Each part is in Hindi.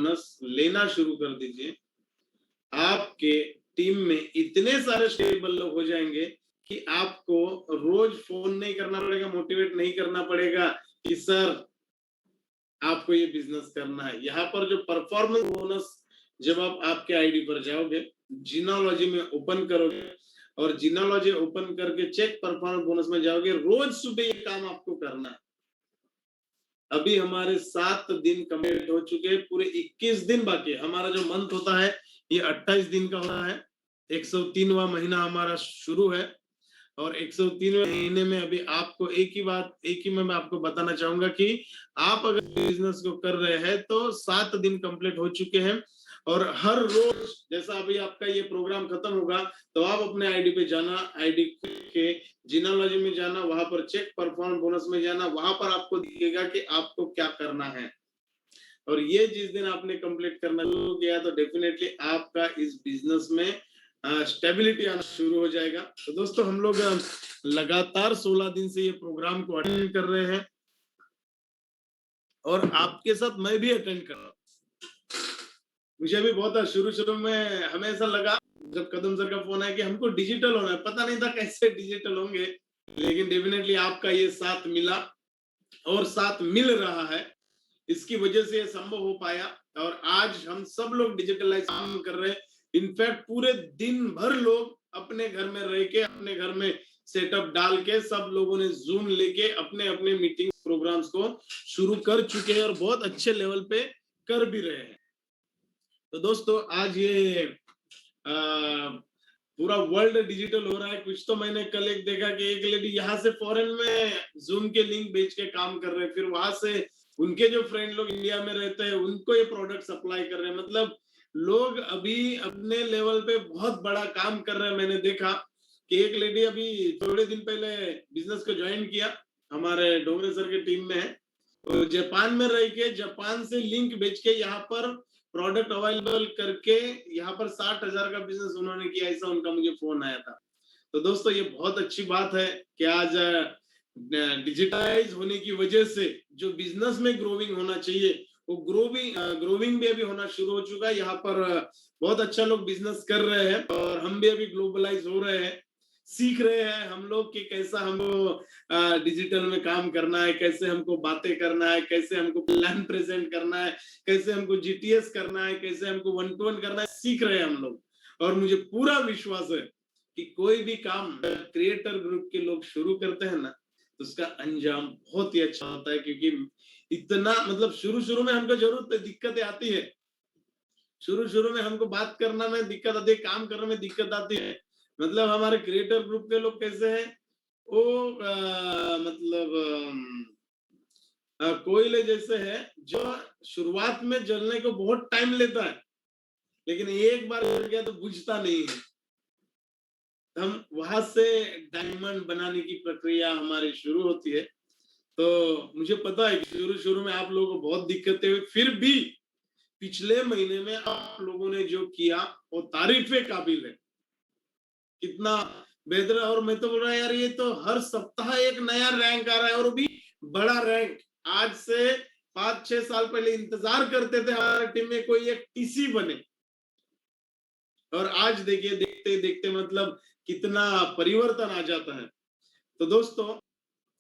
बोनस लेना शुरू कर दीजिए। आपके टीम में इतने सारे स्टेबल लोग हो जाएंगे कि आपको रोज फोन नहीं करना पड़ेगा, मोटिवेट नहीं करना पड़ेगा कि सर आपको ये बिजनेस करना है। यहाँ पर जो परफॉर्मेंस बोनस, जब आप आपके आईडी पर जाओगे, जिनोलॉजी में ओपन करोगे और जिनोलॉजी ओपन करके चेक परफॉर्मेंस बोनस में जाओगे, रोज सुबह ये काम आपको करना है। अभी हमारे 7 दिन कंप्लीट हो चुके हैं, पूरे 21 दिन बाकी है। हमारा जो मंथ होता है ये 28 दिन का होता है। 103वां महीना हमारा शुरू है और 103वें महीने में अभी आपको एक ही मैं आपको बताना चाहूंगा कि आप अगर बिजनेस को कर रहे हैं तो 7 दिन कंप्लीट हो चुके हैं और हर रोज जैसा अभी आपका ये प्रोग्राम खत्म होगा तो आप अपने आईडी पे जाना, आईडी के जिनोलॉजी में जाना, वहां पर चेक परफॉर्म बोनस में जाना, वहां पर आपको दिखेगा कि आपको क्या करना है। और ये जिस दिन आपने कंप्लीट करना शुरू किया तो डेफिनेटली आपका इस बिजनेस में स्टेबिलिटी आना शुरू हो जाएगा। तो दोस्तों हम लोग लगातार 16 दिन से ये प्रोग्राम को अटेंड कर रहे हैं और आपके साथ मैं भी अटेंड कर रहा हूँ। मुझे भी बहुत शुरू में हमें ऐसा लगा जब कदम सर का फोन आया कि हमको डिजिटल होना है, पता नहीं था कैसे डिजिटल होंगे, लेकिन डेफिनेटली आपका ये साथ मिला और साथ मिल रहा है, इसकी वजह से ये संभव हो पाया। और आज हम सब लोग डिजिटलाइज काम कर रहे हैं। इनफैक्ट पूरे दिन भर लोग अपने घर में रह के, अपने घर में सेटअप डाल के, सब लोगों ने जूम लेके अपने अपने मीटिंग प्रोग्राम्स को शुरू कर चुके हैं और बहुत अच्छे लेवल पे कर भी रहे हैं। तो दोस्तों आज ये पूरा वर्ल्ड डिजिटल हो रहा है। कुछ तो मैंने कल एक देखा कि एक लेडी यहाँ से फॉरेन में जूम के लिंक बेच के काम कर रहे हैं, फिर वहां से उनके जो फ्रेंड लोग इंडिया में रहते हैं उनको ये प्रोडक्ट सप्लाई कर रहे हैं। मतलब लोग अभी अपने लेवल पे बहुत बड़ा काम कर रहे हैं। मैंने देखा कि एक लेडी अभी थोड़े दिन पहले बिजनेस को ज्वाइन किया, हमारे डोंगरे सर के टीम में है, तो जापान में रह के जापान से लिंक बेच के यहाँ पर प्रोडक्ट अवेलेबल करके यहाँ पर 60,000 का बिजनेस उन्होंने किया, ऐसा उनका मुझे फोन आया था। तो दोस्तों ये बहुत अच्छी बात है कि आज डिजिटलाइज होने की वजह से जो बिजनेस में ग्रोविंग होना चाहिए वो ग्रोविंग भी अभी होना शुरू हो चुका है। यहाँ पर बहुत अच्छा लोग बिजनेस कर रहे हैं और हम भी अभी ग्लोबलाइज हो रहे हैं, सीख रहे हैं हम लोग कि कैसा हमको डिजिटल में काम करना है, कैसे हमको बातें करना है, कैसे हमको प्लान प्रेजेंट करना है, कैसे हमको जीटीएस करना है, कैसे हमको 1-to-1 करना है, सीख रहे हैं हम लोग। और मुझे पूरा विश्वास है कि कोई भी काम क्रिएटर ग्रुप के लोग शुरू करते हैं ना तो उसका अंजाम बहुत ही अच्छा होता है, क्योंकि इतना मतलब शुरू में हमको जरूर दिक्कतें आती है, शुरू में हमको बात करना में दिक्कत आती है, काम करने में दिक्कत आती है। मतलब हमारे क्रिएटर ग्रुप के लोग कैसे हैं, वो मतलब कोयले जैसे है जो शुरुआत में जलने को बहुत टाइम लेता है, लेकिन एक बार जल गया तो बुझता नहीं है। हम वहां से डायमंड बनाने की प्रक्रिया हमारी शुरू होती है। तो मुझे पता है कि शुरू में आप लोगों को बहुत दिक्कतें हुई, फिर भी पिछले महीने में आप लोगों ने जो किया वो तारीफे काबिल है, कितना बेहतर। और मैं तो बोल रहा यार ये तो हर सप्ताह एक नया रैंक आ रहा है और भी बड़ा रैंक। आज से 5-6 साल पहले इंतजार करते थे हमारी टीम में कोई एक टीसी बने, और आज देखिए देखते देखते मतलब कितना परिवर्तन आ जाता है। तो दोस्तों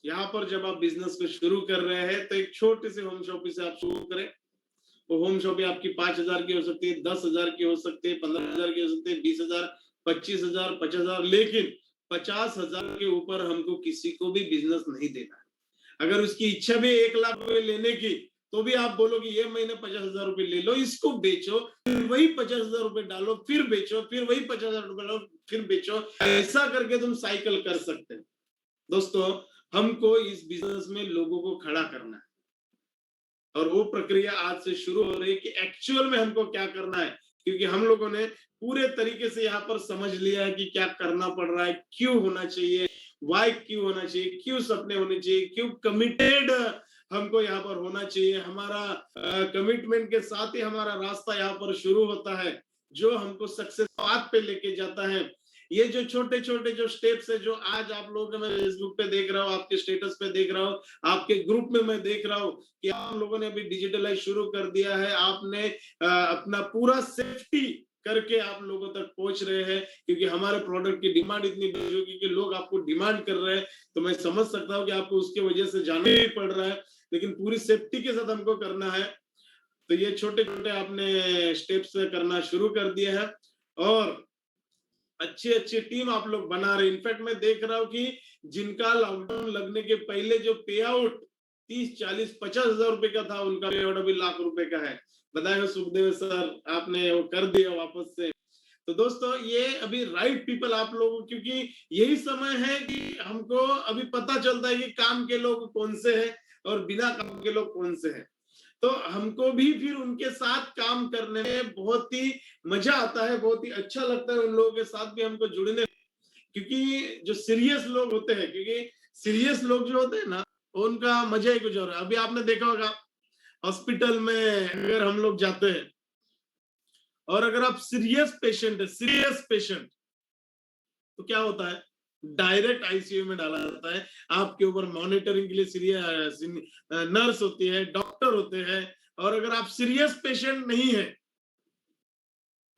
यहाँ पर जब आप बिजनेस को शुरू कर रहे हैं तो एक छोटी सी होम शॉप से आप शुरू करें। वो होम शॉप आपकी 5,000 की हो सकती है, 10,000 की हो सकती है, 15,000 की हो सकती है, 20,000, 25,000, 50,000, लेकिन 50,000 के ऊपर हमको किसी को भी बिजनेस नहीं देना है। अगर उसकी इच्छा भी 1 लाख रुपए लेने की तो भी आप बोलो कि ये महीने 50,000 रुपए ले लो, इसको बेचो, फिर वही 50,000 रुपए डालो, फिर बेचो, फिर वही 50,000 रुपए डालो, फिर बेचो। ऐसा करके तुम साइकिल कर सकते हैं। दोस्तों हमको इस बिजनेस में लोगों को खड़ा करना है और वो प्रक्रिया आज से शुरू हो रही है कि एक्चुअल में हमको क्या करना है, क्योंकि हम लोगों ने पूरे तरीके से यहाँ पर समझ लिया है कि क्या करना पड़ रहा है, क्यों होना चाहिए, वाई क्यों होना चाहिए, क्यों सपने होने चाहिए, क्यों कमिटेड हमको यहाँ पर होना चाहिए। हमारा कमिटमेंट के साथ ही हमारा रास्ता यहाँ पर शुरू होता है जो हमको सक्सेस पाथ पे लेके जाता है। ये जो छोटे छोटे जो स्टेप्स है, जो आज आप लोग मैं फेसबुक पे देख रहा हूँ, आपके स्टेटस पे देख रहा हूँ, आपके ग्रुप में मैं देख रहा हूँ कि आप लोगों ने अभी डिजिटलाइज शुरू कर दिया है, आपने अपना पूरा सेफ्टी करके आप लोगों तक पहुंच रहे हैं, क्योंकि हमारे प्रोडक्ट की डिमांड इतनी बढ़ चुकी है कि लोग आपको डिमांड कर रहे हैं। तो मैं समझ सकता हूँ कि आपको उसके वजह से जाना ही पड़ रहा है, लेकिन पूरी सेफ्टी के साथ हमको करना है। तो ये छोटे छोटे आपने स्टेप्स करना शुरू कर दिए हैं, और अच्छी अच्छी टीम आप लोग बना रहे। इनफैक्ट मैं देख रहा हूँ कि जिनका लॉकडाउन लगने के पहले जो पे आउट 30, 40, 50 हजार रुपए का था, उनका पे आउट अभी ₹1,00,000 का है। बताएगा सुखदेव सर, आपने वो कर दिया वापस से। तो दोस्तों ये अभी राइट पीपल आप लोगों, क्योंकि यही समय है कि हमको अभी पता चलता है कि काम के लोग कौन से हैं और बिना काम के लोग कौन से हैं। तो हमको भी फिर उनके साथ काम करने में बहुत ही मजा आता है, बहुत ही अच्छा लगता है उन लोगों के साथ भी हमको जुड़ने, क्योंकि जो सीरियस लोग होते हैं, क्योंकि सीरियस लोग जो होते हैं ना, उनका मजा ही कुछ और है। अभी आपने देखा होगा हॉस्पिटल में अगर हम लोग जाते हैं, और अगर आप सीरियस पेशेंट, तो क्या होता है, डायरेक्ट आईसीयू में डाला जाता है। आपके ऊपर मॉनिटरिंग के लिए सीरियस नर्स होती है, डॉक्टर होते हैं। और अगर आप सीरियस पेशेंट नहीं है,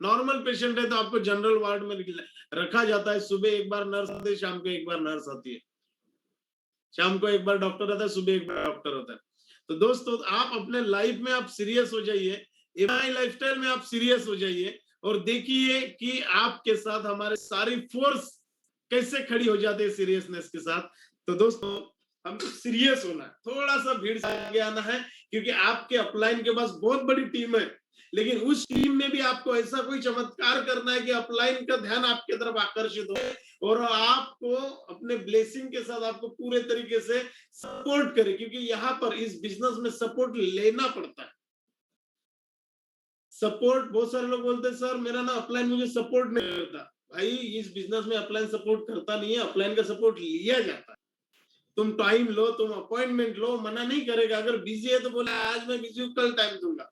नॉर्मल पेशेंट है, तो आपको जनरल वार्ड में रखा जाता है। सुबह एक बार नर्स आती है, शाम को एक बार नर्स आती है, शाम को एक बार डॉक्टर आता है, सुबह एक बार डॉक्टर होता है। तो दोस्तों आप अपने लाइफ में आप सीरियस हो जाइए, एमआई लाइफस्टाइल में आप सीरियस हो जाइए, और देखिए कि आपके साथ हमारे सारी फोर्स कैसे खड़ी हो जाती है सीरियसनेस के साथ। तो दोस्तों हमको सीरियस होना है, थोड़ा सा भीड़ से आगे आना है, क्योंकि आपके अपलाइन के पास बहुत बड़ी टीम है, लेकिन उस टीम में भी आपको ऐसा कोई चमत्कार करना है कि अपलाइन का ध्यान आपके तरफ आकर्षित हो, और आपको अपने ब्लेसिंग के साथ आपको पूरे तरीके से सपोर्ट करे, क्योंकि यहाँ पर इस बिजनेस में सपोर्ट लेना पड़ता है। सपोर्ट, बहुत सारे लोग बोलते हैं सर मेरा ना अपलाइन मुझे सपोर्ट नहीं करता। भाई इस बिजनेस में अपलाइन सपोर्ट करता नहीं है, अपलाइन का सपोर्ट लिया जाता है। तुम टाइम लो, तुम अपॉइंटमेंट लो, मना नहीं करेगा। अगर बिजी है तो बोले आज मैं बिजी हूँ, कल टाइम दूंगा।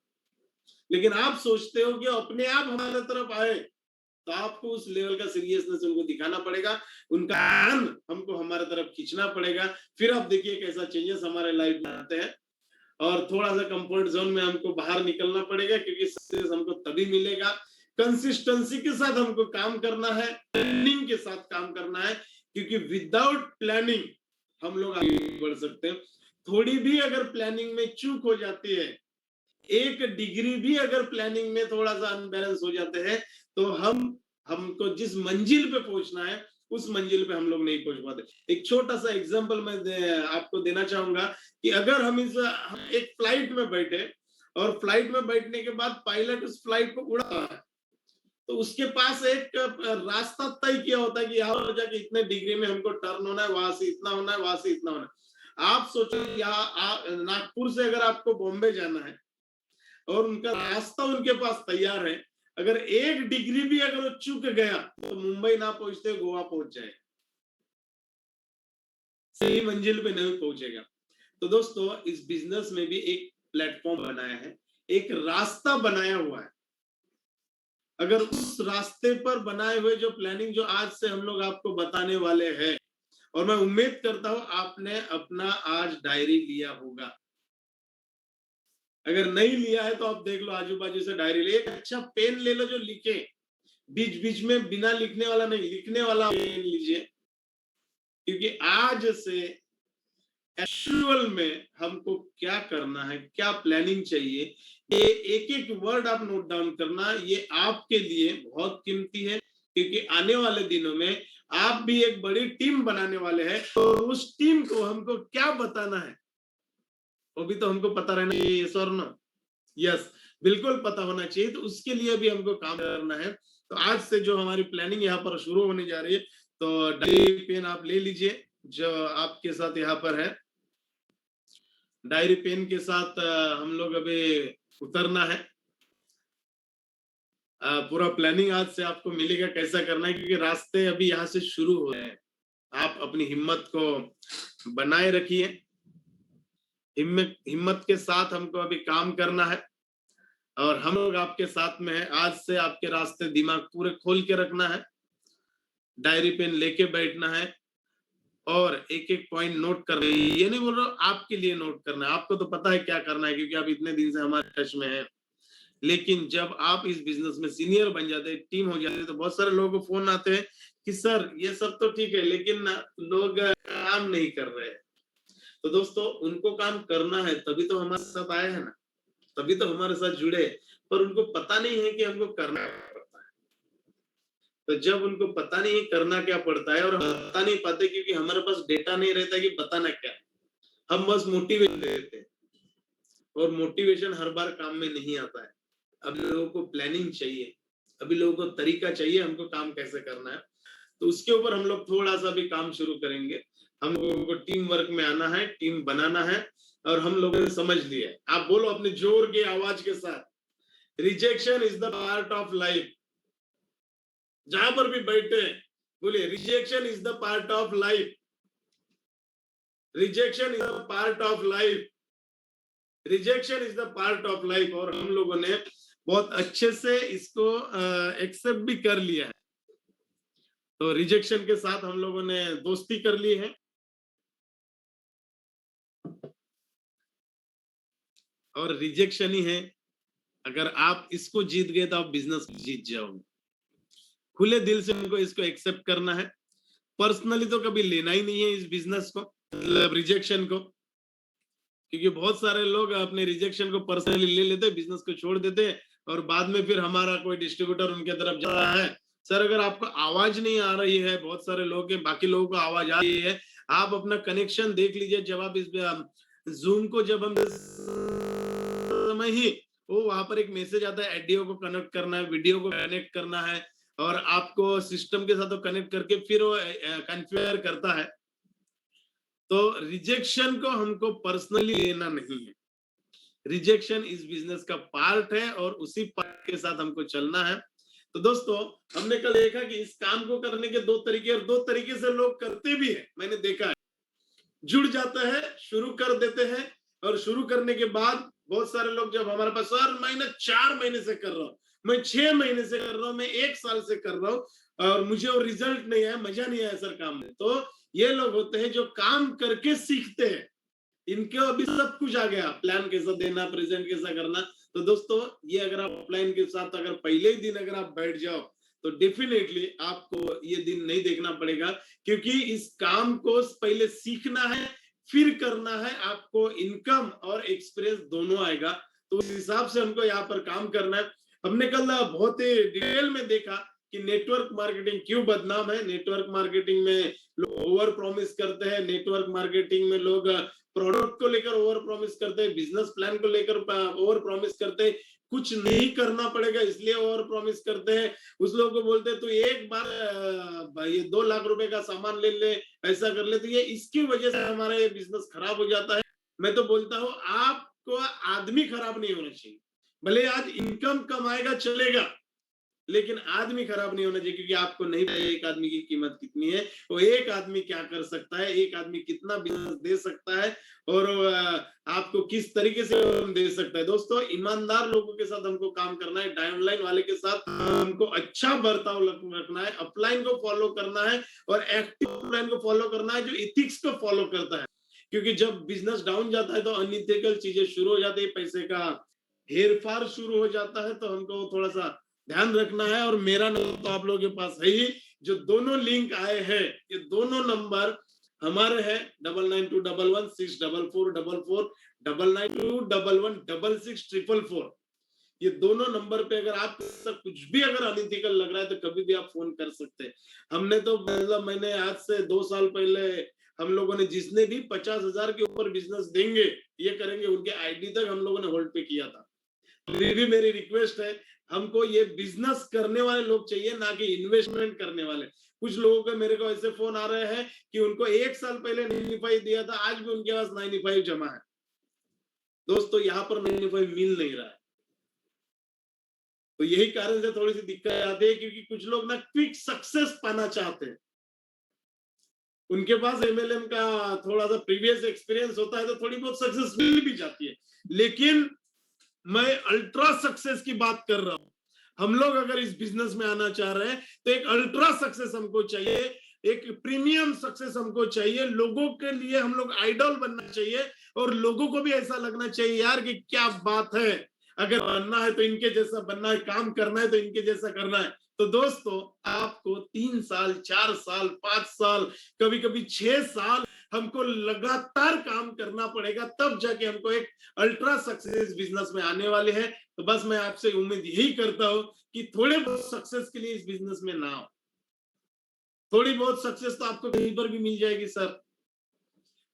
लेकिन आप सोचते हो कि अपने आप हमारे तरफ आए, तो आपको उस लेवल का सीरियसनेस उनको दिखाना पड़ेगा, उनका ध्यान हमको हमारे तरफ खींचना पड़ेगा। फिर आप देखिए कैसा चेंजेस हमारे लाइफ में आते हैं। और थोड़ा सा कंफर्ट जोन में हमको बाहर निकलना पड़ेगा, क्योंकि सक्सेस हमको तभी मिलेगा, कंसिस्टेंसी के साथ हमको काम करना है, प्लानिंग के साथ काम करना है, क्योंकि विदाउट प्लानिंग हम लोग आगे नहीं बढ़ सकते। थोड़ी भी अगर प्लानिंग में चूक हो जाती है, 1 डिग्री भी अगर प्लानिंग में थोड़ा सा अनबैलेंस हो जाते हैं, तो हमको जिस मंजिल पे पहुंचना है उस मंजिल पे हम लोग नहीं पहुंच पाते। एक छोटा सा एग्जांपल मैं आपको देना चाहूंगा कि अगर हम एक फ्लाइट में बैठे, और फ्लाइट में बैठने के बाद पायलट उस फ्लाइट को उड़ाता है, तो उसके पास एक रास्ता तय किया होता है कि यहाँ पर जाके इतने डिग्री में हमको टर्न होना है, वहां से इतना होना है, वहां से इतना होना है। आप सोचो यहाँ नागपुर से अगर आपको बॉम्बे जाना है, और उनका रास्ता उनके पास तैयार है, अगर 1 डिग्री भी अगर वो चूक गया तो मुंबई ना पहुंचते गोवा पहुंच जाए, सही मंजिल पे नहीं पहुंचेगा। तो दोस्तों इस बिजनेस में भी एक प्लेटफॉर्म बनाया है, एक रास्ता बनाया हुआ है। अगर उस रास्ते पर बनाए हुए जो प्लानिंग जो आज से हम लोग आपको बताने वाले हैं, और मैं उम्मीद करता हूं आपने अपना आज डायरी लिया होगा। अगर नहीं लिया है तो आप देख लो, आजू बाजू से डायरी ले, एक अच्छा पेन ले लो जो लिखे, बीच बीच में बिना लिखने वाला नहीं, लिखने वाला पेन लीजिए, क्योंकि आज से एक्चुअल में हमको क्या करना है, क्या प्लानिंग चाहिए, ये एक एक वर्ड आप नोट डाउन करना। ये आपके लिए बहुत कीमती है, क्योंकि आने वाले दिनों में आप भी एक बड़ी टीम बनाने वाले हैं, तो उस टीम को हमको क्या बताना है वो भी तो हमको पता रहना चाहिए। यस और नो? यस, बिल्कुल पता होना चाहिए। तो उसके लिए भी हमको काम करना है। तो आज से जो हमारी प्लानिंग यहाँ पर शुरू होने जा रही है, तो डायरी पेन आप ले लीजिए जो आपके साथ यहाँ पर है। डायरी पेन के साथ हम लोग अभी उतरना है। पूरा प्लानिंग आज से आपको मिलेगा कैसा करना है, क्योंकि रास्ते अभी यहाँ से शुरू हो रहे हैं। आप अपनी हिम्मत को बनाए रखिए, हिम्मत के साथ हमको अभी काम करना है, और हम लोग आपके साथ में है। आज से आपके रास्ते दिमाग पूरे खोल के रखना है, डायरी पेन लेके बैठना है और एक एक पॉइंट नोट कर रहे हैं। ये नहीं बोल रहा हूँ आपके लिए नोट करना है, आपको तो पता है क्या करना है क्योंकि आप इतने दिन से हमारे टच में हैं। लेकिन जब आप इस बिजनेस में सीनियर बन जाते हैं, टीम हो जाते हैं, तो बहुत सारे लोगों को फोन आते हैं कि सर ये सब तो ठीक है लेकिन लोग काम नहीं कर रहे हैं। तो दोस्तों उनको काम करना है तभी तो हमारे साथ आए हैं ना, तभी तो हमारे साथ जुड़े, पर उनको पता नहीं है कि हमको करना पड़ता है। तो जब उनको पता नहीं करना क्या पड़ता है और हम बता नहीं पाते क्योंकि हमारे पास डेटा नहीं रहता कि बताना क्या है, हम बस मोटिवेट देते हैं और मोटिवेशन हर बार काम में नहीं आता है। अभी लोगों को प्लानिंग चाहिए, अभी लोगों को तरीका चाहिए हमको काम कैसे करना है। तो उसके ऊपर हम लोग थोड़ा सा भी काम शुरू करेंगे। हम लोगों को टीम वर्क में आना है, टीम बनाना है और हम लोगों ने समझ लिया है। आप बोलो अपने जोर के आवाज के साथ, rejection is the part of life. जहां पर भी बैठे बोलिए rejection is the part of life, rejection is the part of life, rejection is the part of life. और हम लोगों ने बहुत अच्छे से इसको एक्सेप्ट भी कर लिया है। तो रिजेक्शन के साथ हम लोगों ने दोस्ती कर ली है और रिजेक्शन ही है। अगर आप इसको जीत गए तो आप बिजनेस जीत जाओगे। खुले दिल से उनको इसको एक्सेप्ट करना है। पर्सनली तो कभी लेना ही नहीं है इस बिजनेस को, मतलब रिजेक्शन को, क्योंकि बहुत सारे लोग अपने रिजेक्शन को पर्सनली ले लेते हैं, बिजनेस को छोड़ देते हैं और बाद में फिर हमारा कोई डिस्ट्रीब्यूटर उनके तरफ जा रहा है, सर अगर आपको आवाज नहीं आ रही है, बहुत सारे लोग हैं बाकी लोगों को आवाज आ रही है, आप अपना कनेक्शन देख लीजिए। जब आप इस जूम को जब हम समय ही वो वहां पर एक मैसेज आता है, ऑडियो को कनेक्ट करना है, वीडियो को कनेक्ट करना है और आपको सिस्टम के साथ कनेक्ट करके फिर वो कॉन्फ़िगर करता है। तो रिजेक्शन को हमको पर्सनली लेना नहीं है। रिजेक्शन इस बिजनेस का पार्ट है और उसी पार्ट के साथ हमको चलना है। तो दोस्तों हमने कल देखा कि इस काम को करने के दो तरीके, और दो तरीके से लोग करते भी हैं, मैंने देखा है। जुड़ जाता है, शुरू कर देते हैं और शुरू करने के बाद बहुत सारे लोग जब हमारे पास, सर मैं 4 महीने से कर रहा हूँ, मैं 6 महीने से कर रहा हूँ, मैं 1 साल से कर रहा हूँ और मुझे वो रिजल्ट नहीं आया, मजा नहीं आया सर काम में। तो ये लोग होते हैं जो काम करके सीखते हैं, इनके अभी सब कुछ आ गया, प्लान कैसा देना, प्रेजेंट कैसा करना। तो दोस्तों ये अगर आप ऑफलाइन के साथ अगर पहले ही दिन अगर आप बैठ जाओ तो डेफिनेटली आपको ये दिन नहीं देखना पड़ेगा, क्योंकि इस काम को पहले सीखना है फिर करना है, आपको इनकम और एक्सपीरियंस दोनों आएगा। तो उस हिसाब से हमको यहाँ पर काम करना है। हमने कल बहुत ही डिटेल में देखा कि नेटवर्क मार्केटिंग क्यों बदनाम है। नेटवर्क मार्केटिंग में लोग ओवर प्रॉमिस करते हैं, नेटवर्क मार्केटिंग में लोग प्रोडक्ट को लेकर ओवर प्रॉमिस करते हैं, बिजनेस प्लान को लेकर ओवर प्रॉमिस करते हैं, कुछ नहीं करना पड़ेगा इसलिए ओवर प्रॉमिस करते हैं। उस लोगों को बोलते हैं तो एक बार ये 2 लाख रुपए का सामान ले ले, ऐसा कर ले, तो ये इसकी वजह से हमारा ये बिजनेस खराब हो जाता है। मैं तो बोलता हूँ आपको आदमी खराब नहीं होना चाहिए, भले आज इनकम कमाएगा चलेगा लेकिन आदमी खराब नहीं होना चाहिए, क्योंकि आपको नहीं पता एक आदमी की कीमत कितनी है, वो एक आदमी क्या कर सकता है, एक आदमी कितना बिजनेस दे सकता है और आपको किस तरीके से दे सकता है। दोस्तों ईमानदार लोगों के साथ हमको काम करना है, डाउनलाइन वाले के साथ हमको अच्छा बर्ताव रखना है, अपलाइन को फॉलो करना है और एक्टिव अपलाइन को फॉलो करना है जो इथिक्स को फॉलो करता है। क्योंकि जब बिजनेस डाउन जाता है तो अनइथिकल चीजें शुरू हो जाती है, पैसे का हेर फार शुरू हो जाता है, तो हमको थोड़ा सा ध्यान रखना है। और मेरा नंबर तो आप लोगों के पास है ही, जो दोनों लिंक आए हैं ये दोनों नंबर हमारे हैं, 9921164444, 9921116644। ये दोनों नंबर पे अगर आप कुछ भी अगर अनइथिकल लग रहा है तो कभी भी आप फोन कर सकते हैं। हमने तो मतलब मैंने आज से 2 साल पहले हम लोगों ने जिसने भी 50,000 के ऊपर बिजनेस देंगे ये करेंगे, उनके आईडी तक हम लोगों ने होल्ड पे किया था। अभी भी मेरी रिक्वेस्ट है, हमको ये बिजनेस करने वाले लोग चाहिए, ना कि इन्वेस्टमेंट करने वाले। कुछ लोगों के मेरे को ऐसे फोन आ रहे हैं कि उनको 1 साल पहले 95 दिया था, आज भी उनके पास 95 जमा है। दोस्तों यहाँ पर 95 मिल नहीं रहा है, तो यही कारण से थोड़ी सी दिक्कत आती है, क्योंकि कुछ लोग ना क्विक सक्सेस पाना चाहते हैं। उनके पास एमएलएम का थोड़ा सा प्रीवियस एक्सपीरियंस होता है तो थोड़ी बहुत सक्सेस मिल भी जाती है, लेकिन मैं अल्ट्रा सक्सेस की बात कर रहा हूं। हम लोग अगर इस बिजनेस में आना चाह रहे हैं तो एक अल्ट्रा सक्सेस हमको चाहिए, एक प्रीमियम सक्सेस हमको चाहिए। लोगों के लिए हम लोग आइडल बनना चाहिए और लोगों को भी ऐसा लगना चाहिए यार कि क्या बात है, अगर बनना है तो इनके जैसा बनना है, काम करना है तो इनके जैसा करना है। तो दोस्तों आपको 3 साल, 4 साल, 5 साल, कभी कभी 6 साल हमको लगातार काम करना पड़ेगा, तब जाके हमको एक अल्ट्रा सक्सेस बिजनेस में आने वाले हैं। तो बस मैं आपसे उम्मीद यही करता हूं कि थोड़े बहुत सक्सेस के लिए इस बिजनेस में ना हो। थोड़ी बहुत सक्सेस तो आपको कहीं पर भी मिल जाएगी सर।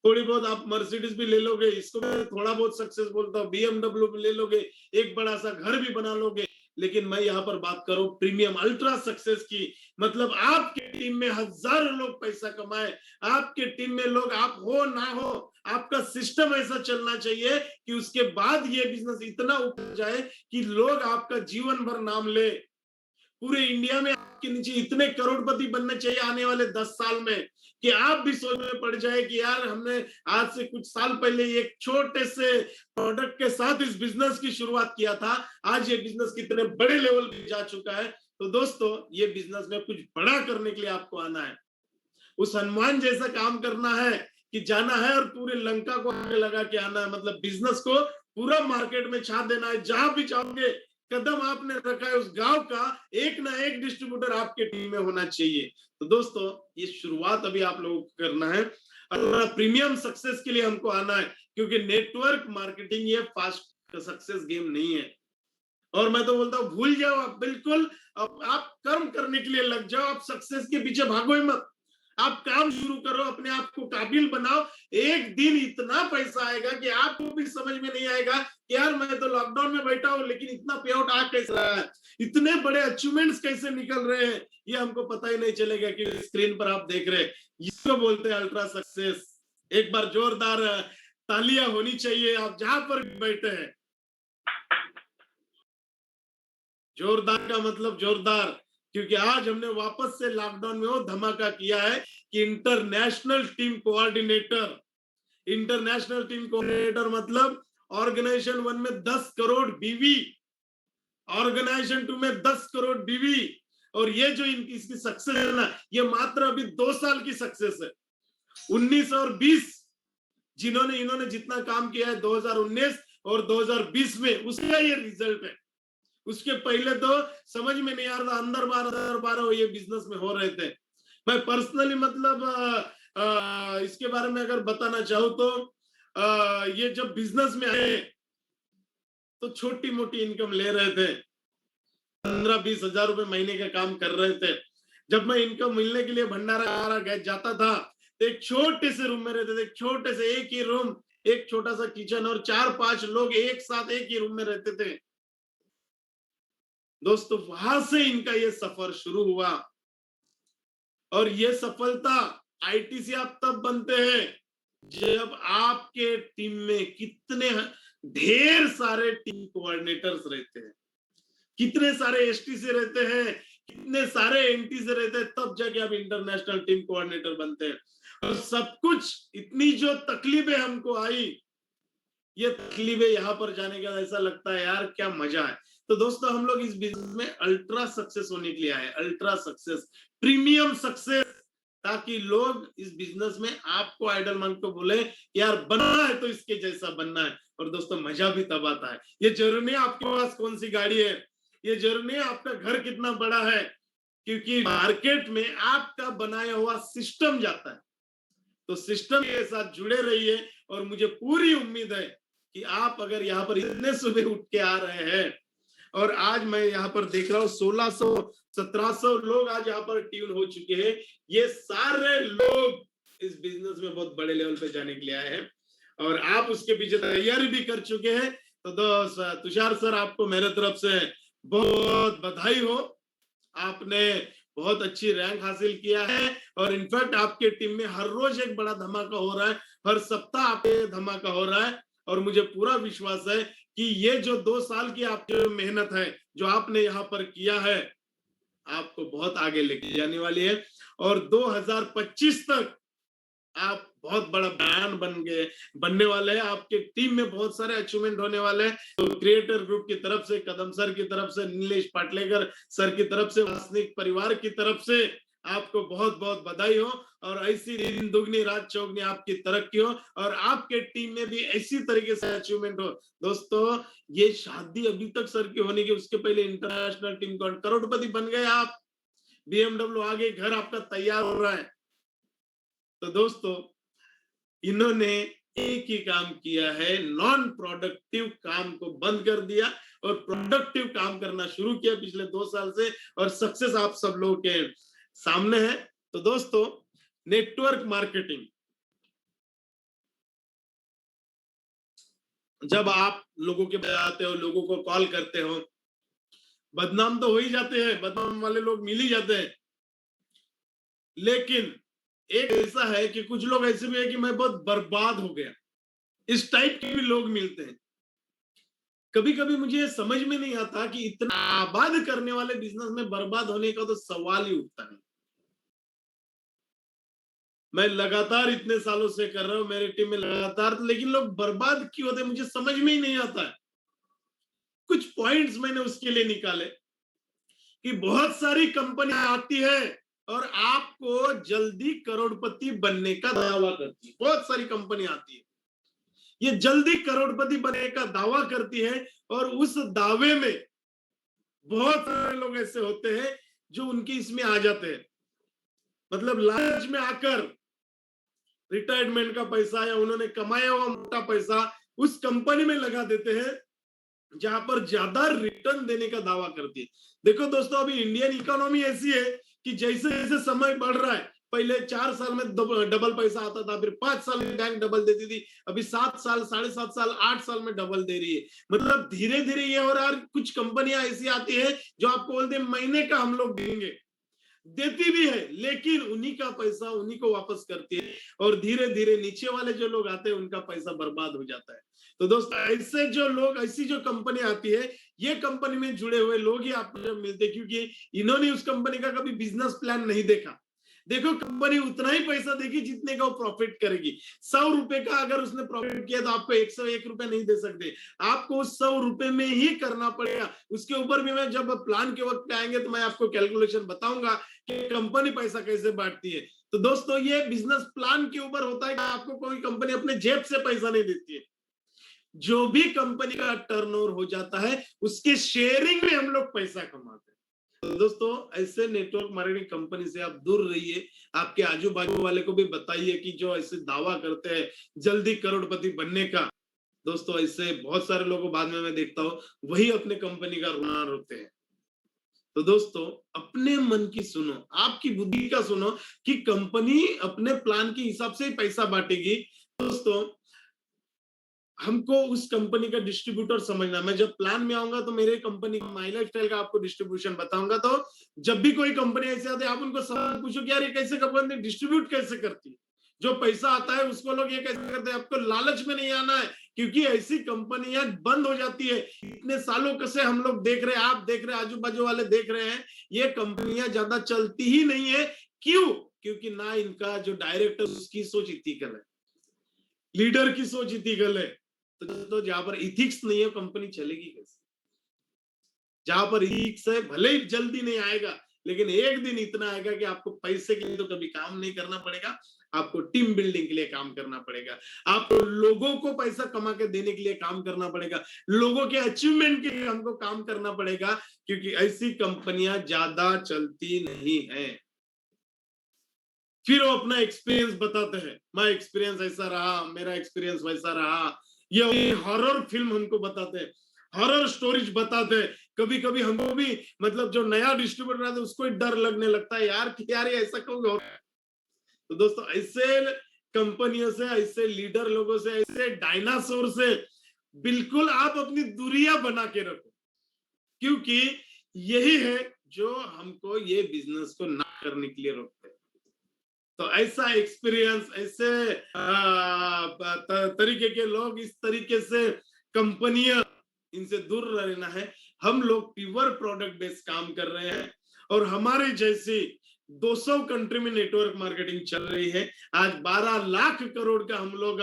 थोड़ी बहुत आप मर्सिडीज भी ले लोगे, इसको मैं थोड़ा बहुत सक्सेस बोलता हूँ, बीएमडब्ल्यू भी ले लोगे, एक बड़ा सा घर भी बना लोगे। लेकिन मैं यहाँ पर बात करूं प्रीमियम अल्ट्रा सक्सेस की, मतलब आपके टीम में हजारों लोग पैसा कमाए, आपके टीम में लोग, आप हो ना हो, आपका सिस्टम ऐसा चलना चाहिए कि उसके बाद ये बिजनेस इतना ऊपर जाए कि लोग आपका जीवन भर नाम ले। पूरे इंडिया में आपके नीचे इतने करोड़पति बनने चाहिए आने वाले 10 साल में कि आप भी सोच में पड़ जाए कि यार हमने आज से कुछ साल पहले एक छोटे से प्रोडक्ट के साथ इस बिजनेस की शुरुआत किया था, आज ये बिजनेस कितने बड़े लेवल पे जा चुका है। तो दोस्तों ये बिजनेस में कुछ बड़ा करने के लिए आपको आना है, उस हनुमान जैसा काम करना है कि जाना है और पूरे लंका को आगे लगा के आना है, मतलब बिजनेस को पूरा मार्केट में छाप देना है। जहां भी चाहोगे कदम आपने रखा है उस गांव का एक ना एक डिस्ट्रीब्यूटर आपके टीम में होना चाहिए। तो दोस्तों ये शुरुआत अभी आप लोगों को करना है और प्रीमियम सक्सेस के लिए हमको आना है, क्योंकि नेटवर्क मार्केटिंग ये फास्ट सक्सेस गेम नहीं है। और मैं तो बोलता हूँ भूल जाओ आप, बिल्कुल अब आप कर्म करने के लिए लग जाओ, आप सक्सेस के पीछे भागो ही मत, आप काम शुरू करो, अपने आप को काबिल बनाओ। एक दिन इतना पैसा आएगा कि आपको भी समझ में नहीं आएगा कि यार मैं तो लॉकडाउन में बैठा हूं लेकिन इतना पे आउट आ कैसे रहा है, इतने बड़े अचीवमेंट्स कैसे निकल रहे हैं, ये हमको पता ही नहीं चलेगा कि स्क्रीन पर आप देख रहे हैं। इसको बोलते हैं अल्ट्रा सक्सेस। एक बार जोरदार तालियां होनी चाहिए आप जहां पर बैठे हैं। जोरदार का मतलब जोरदार, क्योंकि आज हमने वापस से लॉकडाउन में वो धमाका किया है कि international team coordinator, international team coordinator मतलब ऑर्गेनाइजेशन 1 में 10 करोड़ बीवी, ऑर्गेनाइजेशन 2 में 10 करोड़ बीवी। और ये जो इसकी सक्सेस है ना, ये मात्र अभी 2 साल की सक्सेस है। 19 और 20 जिन्होंने इन्होंने जितना काम किया है 2019 और 2020 में, उसका ये रिजल्ट है। उसके पहले तो समझ में नहीं आ रहा था, अंदर बार ये बिजनेस में हो रहे थे। मैं पर्सनली मतलब इसके बारे में अगर बताना चाहूँ तो ये जब बिजनेस में आए तो छोटी मोटी इनकम ले रहे थे, 15-20 हजार रुपए महीने का काम कर रहे थे। जब मैं इनकम मिलने के लिए भंडारा गया जाता था तो एक छोटे से रूम में रहते थे, छोटे से एक ही रूम, एक छोटा सा किचन और 4-5 लोग एक साथ एक ही रूम में रहते थे। दोस्तों वहां से इनका ये सफर शुरू हुआ और ये सफलता आईटीसी आप तब बनते हैं जब आपके टीम में कितने ढेर सारे टीम कोऑर्डिनेटर्स रहते हैं, कितने सारे एसटीसी रहते हैं, कितने सारे एनटीसी रहते हैं, तब जाके आप इंटरनेशनल टीम कोऑर्डिनेटर बनते हैं। और सब कुछ इतनी जो तकलीफें हमको आई, ये तकलीफें यहाँ पर जाने के बाद ऐसा लगता है यार क्या मजा है। तो दोस्तों हम लोग इस बिजनेस में अल्ट्रा सक्सेस होने के लिए आए, अल्ट्रा सक्सेस, प्रीमियम सक्सेस, ताकि लोग इस बिजनेस में आपको आइडल मान को बोले यार बनना है तो इसके जैसा बनना है। और दोस्तों मजा भी तब आता है, ये जरूरी नहीं आपके पास कौन सी गाड़ी है, ये जरूरी नहीं आपका घर कितना बड़ा है, क्योंकि मार्केट में आपका बनाया हुआ सिस्टम जाता है। तो सिस्टम के साथ जुड़े रहिए और मुझे पूरी उम्मीद है कि आप अगर यहाँ पर इतने सुबह उठ के आ रहे हैं, और आज मैं यहाँ पर देख रहा हूँ 1600-1700 लोग आज यहाँ पर ट्यून हो चुके हैं, ये सारे लोग इस बिजनेस में बहुत बड़े लेवल पे जाने के लिए आए हैं और आप उसके पीछे तैयारी भी कर चुके हैं। तो दोस्त तुषार सर आपको मेरे तरफ से बहुत बधाई हो, आपने बहुत अच्छी रैंक हासिल किया है और इनफैक्ट आपके टीम में हर रोज एक बड़ा धमाका हो रहा है, हर सप्ताह आपके धमाका हो रहा है। और मुझे पूरा विश्वास है कि ये जो 2 साल की आपकी मेहनत है जो आपने यहाँ पर किया है, आपको बहुत आगे लेके जाने वाली है और 2025 तक आप बहुत बड़ा ब्रांड बनने वाले हैं, आपके टीम में बहुत सारे अचीवमेंट होने वाले हैं। तो क्रिएटर ग्रुप की तरफ से, कदम सर की तरफ से, नीलेश पाटलेकर सर की तरफ से, वासनिक परिवार की तरफ से आपको बहुत बहुत बधाई हो, और ऐसी दिन दुगनी रात चौगनी आपकी तरक्की हो, और आपके टीम में भी ऐसी तरीके से अचीवमेंट हो। दोस्तों, ये शादी अभी तक सर की होने की, उसके पहले इंटरनेशनल टीम करोड़पति बन गए आप, BMW आगे, घर आपका तैयार हो रहा है। तो दोस्तों, इन्होंने एक ही काम किया है, नॉन प्रोडक्टिव काम को बंद कर दिया और प्रोडक्टिव काम करना शुरू किया पिछले 2 साल से, और सक्सेस आप सब लोगों के सामने है। तो दोस्तों, नेटवर्क मार्केटिंग, जब आप लोगों के बजाते हो, लोगों को कॉल करते हो, बदनाम तो हो ही जाते हैं, बदनाम वाले लोग मिल ही जाते हैं, लेकिन एक ऐसा है कि कुछ लोग ऐसे भी है कि मैं बहुत बर्बाद हो गया, इस टाइप के भी लोग मिलते हैं। कभी कभी मुझे समझ में नहीं आता कि इतना आबाद करने वाले बिजनेस में बर्बाद होने का तो सवाल ही उठता नहीं। मैं लगातार इतने सालों से कर रहा हूं, मेरी टीम में लगातार, लेकिन लोग बर्बाद क्यों होते मुझे समझ में ही नहीं आता है। कुछ पॉइंट्स मैंने उसके लिए निकाले कि बहुत सारी कंपनियां आती है और आपको जल्दी करोड़पति बनने का दावा करती है। बहुत सारी कंपनी आती है, ये जल्दी करोड़पति बनने का दावा करती है, और उस दावे में बहुत सारे लोग ऐसे होते हैं जो उनके इसमें आ जाते हैं, मतलब लालच में आकर रिटायरमेंट का पैसा या उन्होंने कमाया हुआ मोटा पैसा उस कंपनी में लगा देते हैं जहां पर ज्यादा रिटर्न देने का दावा करती है। देखो दोस्तों, अभी इंडियन इकोनॉमी ऐसी है कि जैसे जैसे समय बढ़ रहा है, पहले 4 साल में डबल पैसा आता था, फिर 5 साल में बैंक डबल देती थी, अभी 7 साल, 7.5 साल, 8 साल में डबल दे रही है। मतलब धीरे धीरे ये हो रहा है। कुछ कंपनियां ऐसी आती है जो आपको बोलते हैं महीने का हम लोग देंगे, देती भी है, लेकिन उन्हीं का पैसा उन्हीं को वापस करती है, और धीरे धीरे नीचे वाले जो लोग आते हैं उनका पैसा बर्बाद हो जाता है। तो दोस्तों, ऐसे जो लोग, ऐसी जो कंपनी आती है, ये कंपनी में जुड़े हुए लोग ही आपको जब मिलते हैं, क्योंकि इन्होंने उस कंपनी का कभी बिजनेस प्लान नहीं देखा। देखो, कंपनी उतना ही पैसा देगी जितने का वो प्रॉफिट करेगी। 100 रुपए का अगर उसने प्रॉफिट किया तो आपको 101 रुपए नहीं दे सकते, आपको उस 100 रुपए में ही करना पड़ेगा। उसके ऊपर भी मैं जब प्लान के वक्त पे आएंगे तो मैं आपको कैलकुलेशन बताऊंगा कि कंपनी पैसा कैसे बांटती है। तो दोस्तों, ये बिजनेस प्लान के ऊपर होता है कि आपको कोई कंपनी अपने जेब से पैसा नहीं देती है। जो भी कंपनी का टर्नओवर हो जाता है उसके शेयरिंग में हम लोग पैसा कमाते हैं। तो दोस्तों, ऐसे नेटवर्क मार्केटिंग कंपनी से आप दूर रहिए। आपके आजू बाजू वाले को भी बताइए कि जो ऐसे दावा करते हैं जल्दी करोड़पति बनने का, दोस्तों ऐसे बहुत सारे लोगों बाद में मैं देखता हूँ वही अपने कंपनी का रुआन होते हैं। तो दोस्तों, अपने मन की सुनो, आपकी बुद्धि का सुनो कि कंपनी अपने प्लान के हिसाब से ही पैसा बांटेगी। दोस्तों, हमको उस कंपनी का डिस्ट्रीब्यूटर समझना। मैं जब प्लान में आऊंगा तो मेरे कंपनी माई लाइफ स्टाइल का आपको डिस्ट्रीब्यूशन बताऊंगा। तो जब भी कोई कंपनी ऐसे आती है, आप उनको सवाल पूछो कि यार ये कैसे कंपनी डिस्ट्रीब्यूट कैसे करती है, जो पैसा आता है उसको लोग ये कैसे करते हैं। आपको लालच में नहीं आना है, क्योंकि ऐसी कंपनियां बंद हो जाती है। इतने सालों से हम लोग देख रहे हैं, आप देख रहे हैं, आजू बाजू वाले देख रहे हैं, ये कंपनियां ज्यादा चलती ही नहीं है। क्यों? क्योंकि ना इनका जो डायरेक्टर उसकी सोच इथिकल है, लीडर की सोच इथिकल है। तो जहां पर इथिक्स नहीं है कंपनी चलेगी कैसे? जहां पर इथिक्स है, भले ही जल्दी नहीं आएगा, लेकिन एक दिन इतना आएगा कि आपको पैसे के लिए तो कभी काम नहीं करना पड़ेगा, आपको टीम बिल्डिंग के लिए काम करना पड़ेगा, आपको लोगों को पैसा कमा के देने के लिए काम करना पड़ेगा, लोगों के अचीवमेंट के लिए हमको काम करना पड़ेगा, क्योंकि ऐसी कंपनियां ज्यादा चलती नहीं है। फिर वो अपना एक्सपीरियंस बताते हैं, मैं एक्सपीरियंस ऐसा रहा, मेरा एक्सपीरियंस वैसा रहा। ये हॉरर फिल्म हमको बताते हैं, हॉरर स्टोरीज बताते हैं। कभी कभी हमको भी, मतलब जो नया डिस्ट्रीब्यूटर आता है उसको डर लगने लगता है यार कि यार ये ऐसा क्यों हो रहा है। तो दोस्तों, ऐसे कंपनियों से, ऐसे लीडर लोगों से, ऐसे डायनासोर से बिल्कुल आप अपनी दूरियां बना के रखो, क्योंकि यही है जो हमको ये बिजनेस को ना करने के लिए रोकते हैं। तो ऐसा एक्सपीरियंस, ऐसे तरीके के लोग, इस तरीके से कंपनियां, इनसे दूर रहना है। हम लोग प्योर प्रोडक्ट बेस्ड काम कर रहे हैं, और हमारे जैसी 200 कंट्री में नेटवर्क मार्केटिंग चल रही है। आज 12 लाख करोड़ का हम लोग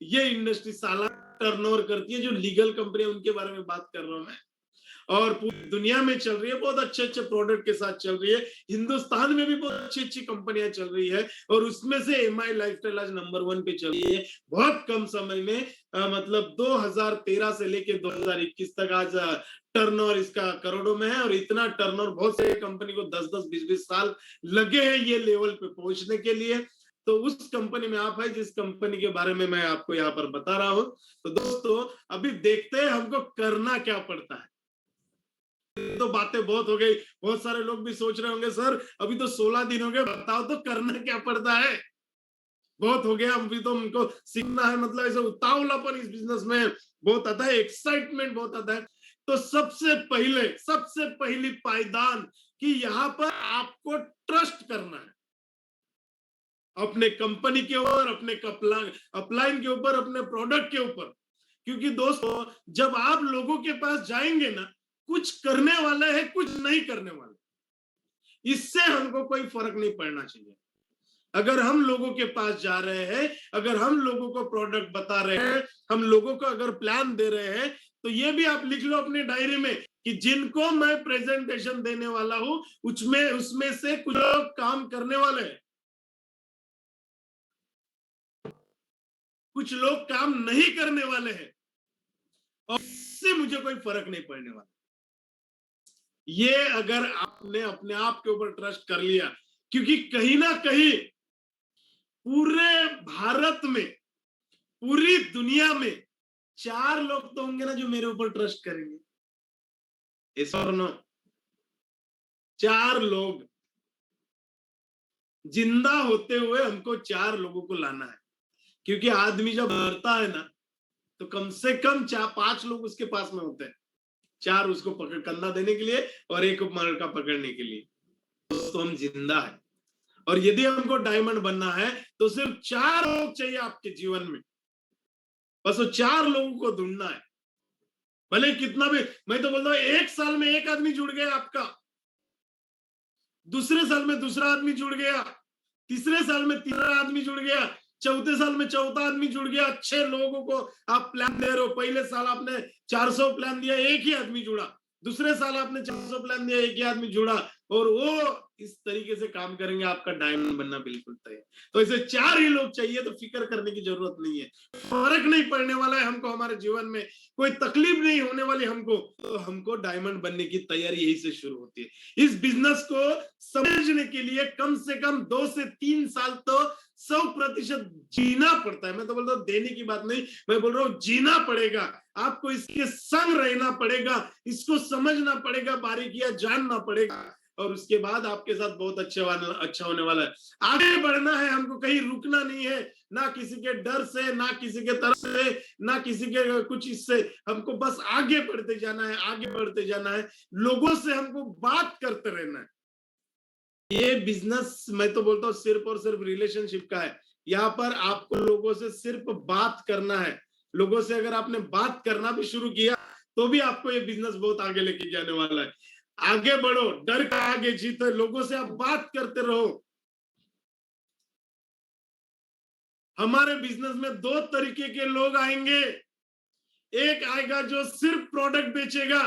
ये इंडस्ट्री सालाना टर्नओवर करती है। जो लीगल कंपनी है उनके बारे में बात कर रहा हूं मैं, और पूरी दुनिया में चल रही है, बहुत अच्छे अच्छे प्रोडक्ट के साथ चल रही है। हिंदुस्तान में भी बहुत अच्छी अच्छी कंपनियां चल रही है, और उसमें से एमआई लाइफस्टाइल आज नंबर 1 पे चल रही है। बहुत कम समय में मतलब 2013 से लेके 2021 तक आज टर्नओवर इसका करोड़ों में है, और इतना टर्नओवर बहुत से कंपनी को 10-10, 20-20 साल लगे हैं ये लेवल पे पहुंचने के लिए। तो उस कंपनी में आप है जिस कंपनी के बारे में मैं आपको यहाँ पर बता रहा हूं। तो दोस्तों अभी देखते हैं हमको करना क्या पड़ता है। तो बातें बहुत हो गई, बहुत सारे लोग भी सोच रहे होंगे सर अभी तो 16 दिन हो गए, बताओ तो करना क्या पड़ता है। बहुत हो गया, अभी तो हमको सीखना है, मतलब ऐसे उतावलापन इस बिजनेस में बहुत आता है, एक्साइटमेंट बहुत आता है। तो सबसे पहली पायदान कि यहाँ पर आपको ट्रस्ट करना है अपने कंपनी के ऊपर, अपने अपलाइन के ऊपर, अपने प्रोडक्ट के ऊपर। क्योंकि दोस्तों जब आप लोगों के पास जाएंगे ना, कुछ करने वाले हैं कुछ नहीं करने वाले, इससे हमको कोई फर्क नहीं पड़ना चाहिए। अगर हम लोगों के पास जा रहे हैं, अगर हम लोगों को प्रोडक्ट बता रहे हैं, हम लोगों को अगर प्लान दे रहे हैं, तो ये भी आप लिख लो अपनी डायरी में कि जिनको मैं प्रेजेंटेशन देने वाला हूं उसमें से कुछ लोग काम करने वाले हैं, कुछ लोग काम नहीं करने वाले हैं, और इससे मुझे कोई फर्क नहीं पड़ने वाला। ये अगर आपने अपने आप के ऊपर ट्रस्ट कर लिया, क्योंकि कहीं ना कहीं पूरे भारत में, पूरी दुनिया में 4 लोग तो होंगे ना जो मेरे ऊपर ट्रस्ट करेंगे। इस और नो 4 लोग, जिंदा होते हुए हमको 4 लोगों को लाना है। क्योंकि आदमी जब मरता है ना, तो कम से कम 4-5 लोग उसके पास में होते हैं, 4 उसको पकड़ कंधा देने के लिए और एक मरका पकड़ने के लिए। दोस्तों हम जिंदा है, और यदि हमको डायमंड बनना है तो सिर्फ 4 लोग चाहिए आपके जीवन में, बस वो 4 लोगों को ढूंढना है। भले कितना भी, मैं तो बोलता हूँ 1 साल में 1 आदमी जुड़ गया आपका, दूसरे साल में दूसरा आदमी जुड़ गया, तीसरे साल में तीसरा आदमी जुड़ गया, चौथे साल में चौथा आदमी जुड़ गया। अच्छे लोगों को आप प्लान दे रहे हो, पहले साल आपने 400 प्लान दिया, एक ही आदमी जुड़ा, दूसरे साल आपने 400 प्लान दिया, एक ही आदमी जुड़ा, और वो इस तरीके से काम करेंगे, आपका डायमंड बनना बिल्कुल तय है। तो ऐसे 4 ही लोग चाहिए, तो फिक्र करने की जरूरत नहीं है, फर्क नहीं पड़ने वाला है हमको, हमारे जीवन में कोई तकलीफ नहीं होने वाली हमको। तो हमको डायमंड बनने की तैयारी यही से शुरू होती है। इस बिजनेस को समझने के लिए कम से कम 2 से 3 साल तो 100% जीना पड़ता है। मैं तो बोल रहा हूँ देने की बात नहीं, मैं बोल रहा हूँ जीना पड़ेगा आपको, इसके संग रहना पड़ेगा, इसको समझना पड़ेगा, बारीकियां जानना पड़ेगा, और उसके बाद आपके साथ बहुत अच्छा होने वाला है। आगे बढ़ना है हमको, कहीं रुकना नहीं है, ना किसी के डर से, ना किसी के तरफ से, ना किसी के कुछ इससे, हमको बस आगे बढ़ते जाना है, आगे बढ़ते जाना है, लोगों से हमको बात करते रहना है। ये बिजनेस मैं तो बोलता हूँ सिर्फ और सिर्फ रिलेशनशिप का है। यहाँ पर आपको लोगों से सिर्फ बात करना है। लोगों से अगर आपने बात करना भी शुरू किया, तो भी आपको ये बिजनेस बहुत आगे लेके जाने वाला है। आगे बढ़ो, डर का आगे जीतो, लोगों से आप बात करते रहो। हमारे बिजनेस में 2 तरीके के लोग आएंगे, एक आएगा जो सिर्फ प्रोडक्ट बेचेगा,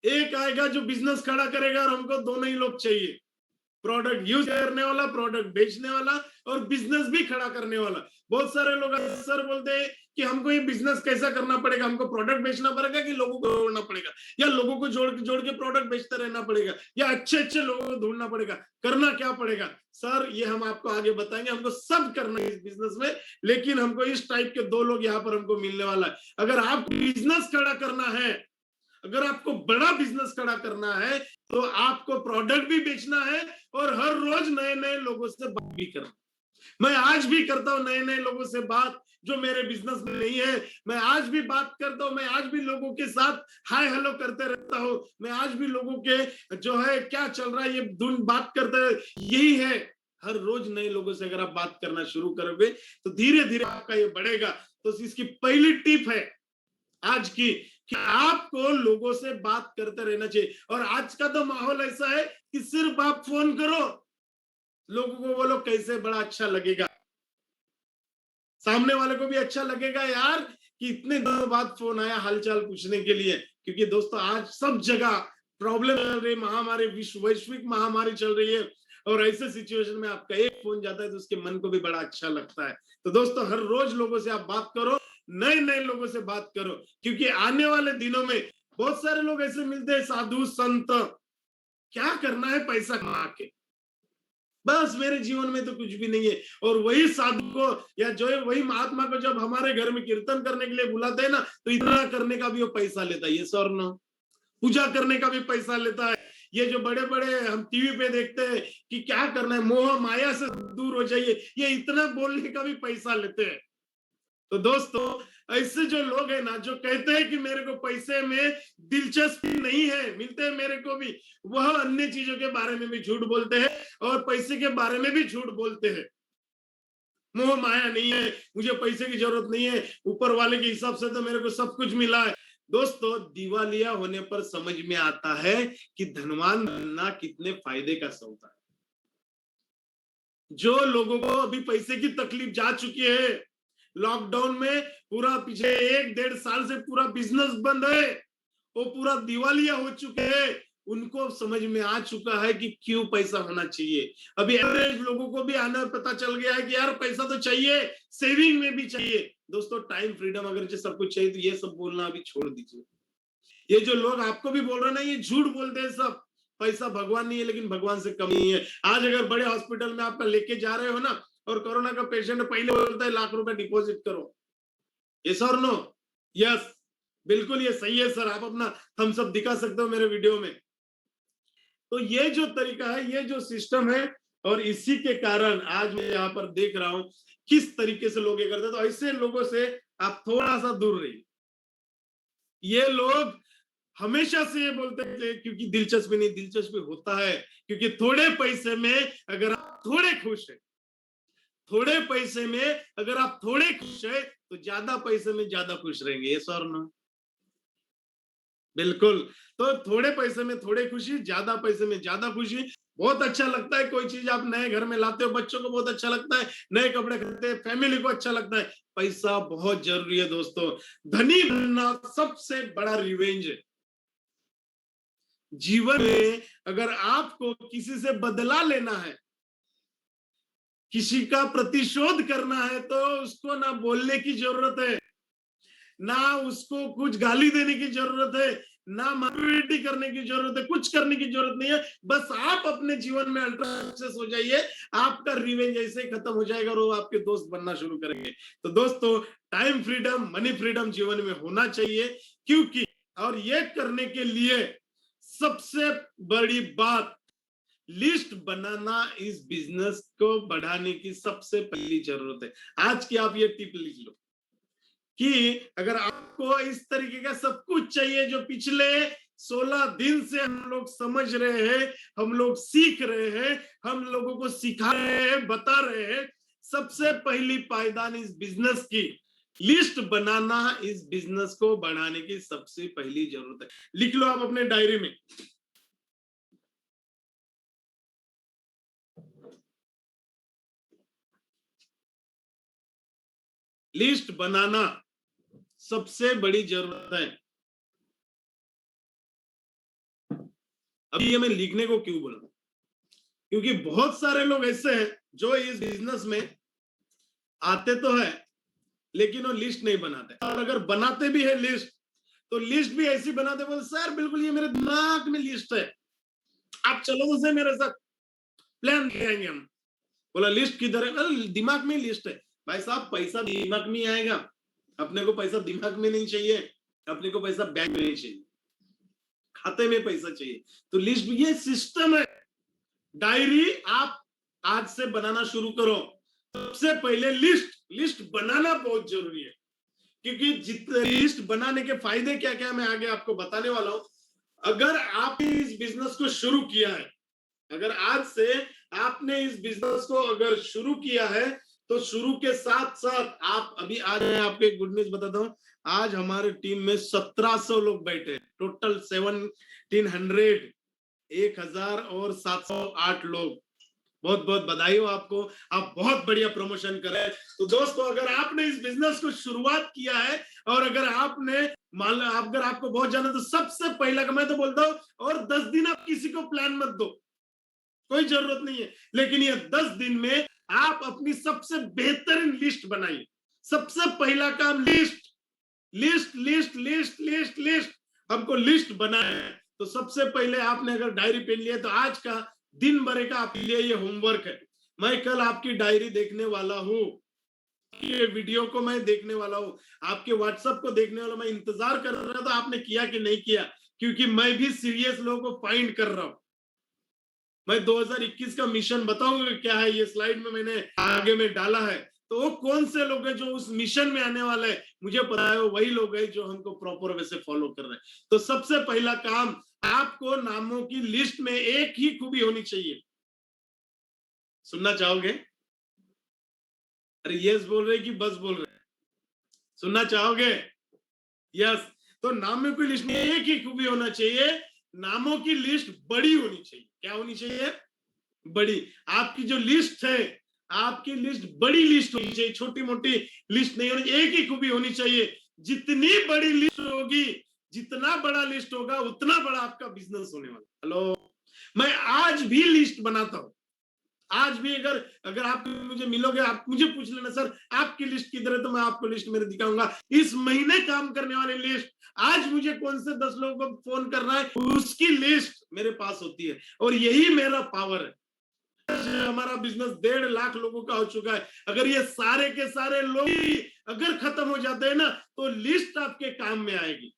एक आएगा जो बिजनेस खड़ा करेगा, और हमको दोनों ही लोग चाहिए, प्रोडक्ट यूज करने वाला, प्रोडक्ट बेचने वाला, और बिजनेस भी खड़ा करने वाला। बहुत सारे लोग सर बोलते हैं कि हमको ये बिजनेस कैसा करना पड़ेगा, हमको प्रोडक्ट बेचना पड़ेगा कि लोगों को जोड़ना पड़ेगा, या लोगों को जोड़ के प्रोडक्ट बेचते रहना पड़ेगा, या अच्छे अच्छे लोगों को ढूंढना पड़ेगा, करना क्या पड़ेगा। सर ये हम आपको आगे बताएंगे, हमको सब करना है इस बिजनेस में, लेकिन हमको इस टाइप के 2 लोग यहाँ पर हमको मिलने वाला है। अगर आप बिजनेस खड़ा करना है, अगर आपको बड़ा बिजनेस खड़ा करना है, तो आपको प्रोडक्ट भी बेचना है, और हर रोज नए नए लोगों से बात भी करना। मैं आज भी करता हूं नए नए लोगों से बात, जो मेरे बिजनेस में नहीं है। मैं आज भी बात करता हूं, मैं आज भी लोगों के साथ हाय हेलो करते रहता हूं, मैं आज भी लोगों के जो है क्या चल रहा है ये बात करते हैं। यही है, हर रोज नए लोगों से अगर आप बात करना शुरू करोगे, तो धीरे धीरे आपका ये बढ़ेगा। तो इसकी पहली टिप है आज की, कि आपको लोगों से बात करते रहना चाहिए। और आज का तो माहौल ऐसा है कि सिर्फ आप फोन करो, लोगों को बोलो कैसे, बड़ा अच्छा लगेगा, सामने वाले को भी अच्छा लगेगा यार कि इतने दिनों बाद फोन आया हालचाल पूछने के लिए। क्योंकि दोस्तों आज सब जगह प्रॉब्लम चल रही, महामारी, विश्व वैश्विक महामारी चल रही है, और ऐसे सिचुएशन में आपका एक फोन जाता है तो उसके मन को भी बड़ा अच्छा लगता है। तो दोस्तों हर रोज लोगों से आप बात करो, नए नए लोगों से बात करो, क्योंकि आने वाले दिनों में बहुत सारे लोग ऐसे मिलते हैं, साधु संत, क्या करना है पैसा कमा के, बस मेरे जीवन में तो कुछ भी नहीं है। और वही साधु को या जो है वही महात्मा को जब हमारे घर में कीर्तन करने के लिए बुलाते हैं ना, तो इतना करने का भी वो पैसा लेता है, ये सर ना, पूजा करने का भी पैसा लेता है। ये जो बड़े बड़े हम टीवी पे देखते हैं कि क्या करना है, मोह माया से दूर हो जाइए, ये इतना बोलने का भी पैसा लेते हैं। तो दोस्तों ऐसे जो लोग हैं ना, जो कहते हैं कि मेरे को पैसे में दिलचस्पी नहीं है, मिलते हैं मेरे को भी, वह अन्य चीजों के बारे में भी झूठ बोलते हैं और पैसे के बारे में भी झूठ बोलते हैं। मोह माया नहीं है, मुझे पैसे की जरूरत नहीं है, ऊपर वाले के हिसाब से तो मेरे को सब कुछ मिला है। दोस्तों दिवालिया होने पर समझ में आता है कि धनवान बनना कितने फायदे का सौदा है। जो लोगों को अभी पैसे की तकलीफ जा चुकी है, लॉकडाउन में पूरा पिछले 1-1.5 साल से पूरा बिजनेस बंद है, वो पूरा दिवालिया हो चुके हैं, उनको समझ में आ चुका है कि क्यों पैसा होना चाहिए। अभी एवरेज लोगों को भी आना पता चल गया है कि यार पैसा तो चाहिए, सेविंग में भी चाहिए। दोस्तों टाइम फ्रीडम अगर जो सब कुछ चाहिए तो ये सब बोलना अभी छोड़ दीजिए। ये जो लोग आपको भी बोल रहे ना, ये झूठ बोलते हैं सब, पैसा भगवान नहीं है लेकिन भगवान से कम नहीं है। आज अगर बड़े हॉस्पिटल में आपका लेके जा रहे हो ना, और कोरोना का पेशेंट पहले बोलता है लाख रुपए डिपॉजिट करो, यस और नो? यस, बिल्कुल ये सही है सर, आप अपना थम्स अप दिखा सकते हो मेरे वीडियो में। तो ये जो तरीका है, ये जो सिस्टम है, और इसी के कारण आज मैं यहाँ पर देख रहा हूं किस तरीके से लोग ये करते हैं। तो ऐसे लोगों से आप थोड़ा सा दूर रहिए। ये लोग हमेशा से ये बोलते हैं क्योंकि दिलचस्पी नहीं, दिलचस्पी होता है क्योंकि थोड़े पैसे में अगर आप थोड़े खुश है, थोड़े पैसे में अगर आप थोड़े खुश है, तो ज्यादा पैसे में ज्यादा खुश रहेंगे, ये सर ना? बिल्कुल। तो थोड़े पैसे में थोड़े खुशी, ज्यादा पैसे में ज्यादा खुशी। बहुत अच्छा लगता है कोई चीज आप नए घर में लाते हो, बच्चों को बहुत अच्छा लगता है, नए कपड़े खरीदते हैं, फैमिली को अच्छा लगता है। पैसा बहुत जरूरी है दोस्तों, धनी बनना सबसे बड़ा रिवेंज है जीवन में। अगर आपको किसी से बदला लेना है, किसी का प्रतिशोध करना है, तो उसको ना बोलने की जरूरत है, ना उसको कुछ गाली देने की जरूरत है, ना मोटिवेट करने की जरूरत है, कुछ करने की जरूरत नहीं है। बस आप अपने जीवन में अल्ट्रा सक्सेस हो जाइए, आपका रिवेंज ऐसे ही खत्म हो जाएगा और वो आपके दोस्त बनना शुरू करेंगे। तो दोस्तों टाइम फ्रीडम, मनी फ्रीडम जीवन में होना चाहिए, क्योंकि और ये करने के लिए सबसे बड़ी बात, लिस्ट बनाना इस बिजनेस को बढ़ाने की सबसे पहली जरूरत है। आज की आप ये टिप लिख लो कि अगर आपको इस तरीके का सब कुछ चाहिए जो पिछले 16 दिन से हम लोग समझ रहे हैं, हम लोग सीख रहे हैं, हम लोगों को सिखा रहे हैं, बता रहे हैं, सबसे पहली पायदान इस बिजनेस की लिस्ट बनाना, इस बिजनेस को बढ़ाने की सबसे पहली जरूरत है। लिख लो आप अपने डायरी में। लिस्ट बनाना सबसे बड़ी जरूरत है। अभी ये मैं लिखने को क्यों बोला, क्योंकि बहुत सारे लोग ऐसे हैं जो इस बिजनेस में आते तो है लेकिन वो लिस्ट नहीं बनाते, और अगर बनाते भी है लिस्ट, तो लिस्ट भी ऐसी बनाते, बोले सर बिल्कुल ये मेरे दिमाग में लिस्ट है, आप चलो तो से मेरे साथ, प्लान करेंगे हम। बोला लिस्ट किधर है? अरे दिमाग में लिस्ट है। भाई साहब पैसा दिमाग में आएगा, अपने को पैसा दिमाग में नहीं चाहिए, अपने को पैसा बैंक में नहीं चाहिए, खाते में पैसा चाहिए। तो लिस्ट, ये सिस्टम है। डायरी आप आज से बनाना शुरू करो। सबसे पहले लिस्ट बनाना बहुत जरूरी है, क्योंकि जितने लिस्ट बनाने के फायदे क्या क्या मैं आगे आपको बताने वाला हूं। अगर आपने इस बिजनेस को शुरू किया है, अगर आज से आपने इस बिजनेस को अगर शुरू किया है, तो शुरू के साथ साथ आप अभी आज मैं आपको एक गुड न्यूज बताता हूँ, आज हमारे टीम में 1700 लोग बैठे, टोटल 1700, 1708 लोग। बहुत बहुत बधाई हो आपको, आप बहुत बढ़िया प्रमोशन करें। तो दोस्तों, अगर आपने इस बिजनेस को शुरुआत किया है और अगर आपने मान लो अगर आपको बहुत जाना, तो सबसे पहला मैं तो बोलता हूँ, और 10 दिन आप किसी को प्लान मत दो, कोई जरूरत नहीं है, लेकिन ये 10 दिन में आप अपनी सबसे बेहतरीन लिस्ट बनाइए। सबसे पहला काम list, list list list list list, हमको लिस्ट बनाना है। तो सबसे पहले आपने अगर डायरी पेन लिया, तो आज का दिन भर का आपके लिए ये होमवर्क है। मैं कल आपकी डायरी देखने वाला हूँ, ये वीडियो को मैं देखने वाला हूँ, आपके व्हाट्सएप को देखने वाला, मैं इंतजार कर रहा था आपने किया कि नहीं किया, क्योंकि मैं भी सीरियस लोगों को फाइंड कर रहा हूँ। मैं 2021 का मिशन बताऊंगा क्या है, ये स्लाइड में मैंने आगे में डाला है। तो वो कौन से लोग हैं जो उस मिशन में आने वाले हैं, मुझे पता है वही लोग हैं जो हमको प्रॉपर वे से फॉलो कर रहे हैं। तो सबसे पहला काम, आपको नामों की लिस्ट में एक ही खूबी होनी चाहिए। सुनना चाहोगे? अरे यस बोल रहे कि बस बोल रहे? सुनना चाहोगे? यस। तो नामों की लिस्ट में एक ही खूबी होना चाहिए, नामों की लिस्ट बड़ी होनी चाहिए। क्या होनी चाहिए? बड़ी। आपकी जो लिस्ट है, आपकी लिस्ट बड़ी लिस्ट होनी चाहिए, छोटी मोटी लिस्ट नहीं होनी, एक ही खूबी होनी चाहिए। जितनी बड़ी लिस्ट होगी, जितना बड़ा लिस्ट होगा, उतना बड़ा आपका बिजनेस होने वाला। हेलो, मैं आज भी लिस्ट बनाता हूं, आज भी अगर अगर आप मुझे मिलोगे, आप मुझे पूछ लेना सर आपकी लिस्ट किधर है, तो मैं आपको लिस्ट मेरे दिखाऊंगा। इस महीने काम करने वाली लिस्ट, आज मुझे कौन से 10 लोगों को फोन करना है, उसकी लिस्ट मेरे पास होती है, और यही मेरा पावर है। हमारा बिजनेस 1.5 लाख लोगों का हो चुका है। अगर ये सारे के सारे लोग अगर खत्म हो जाते हैं ना, तो लिस्ट आपके काम में आएगी।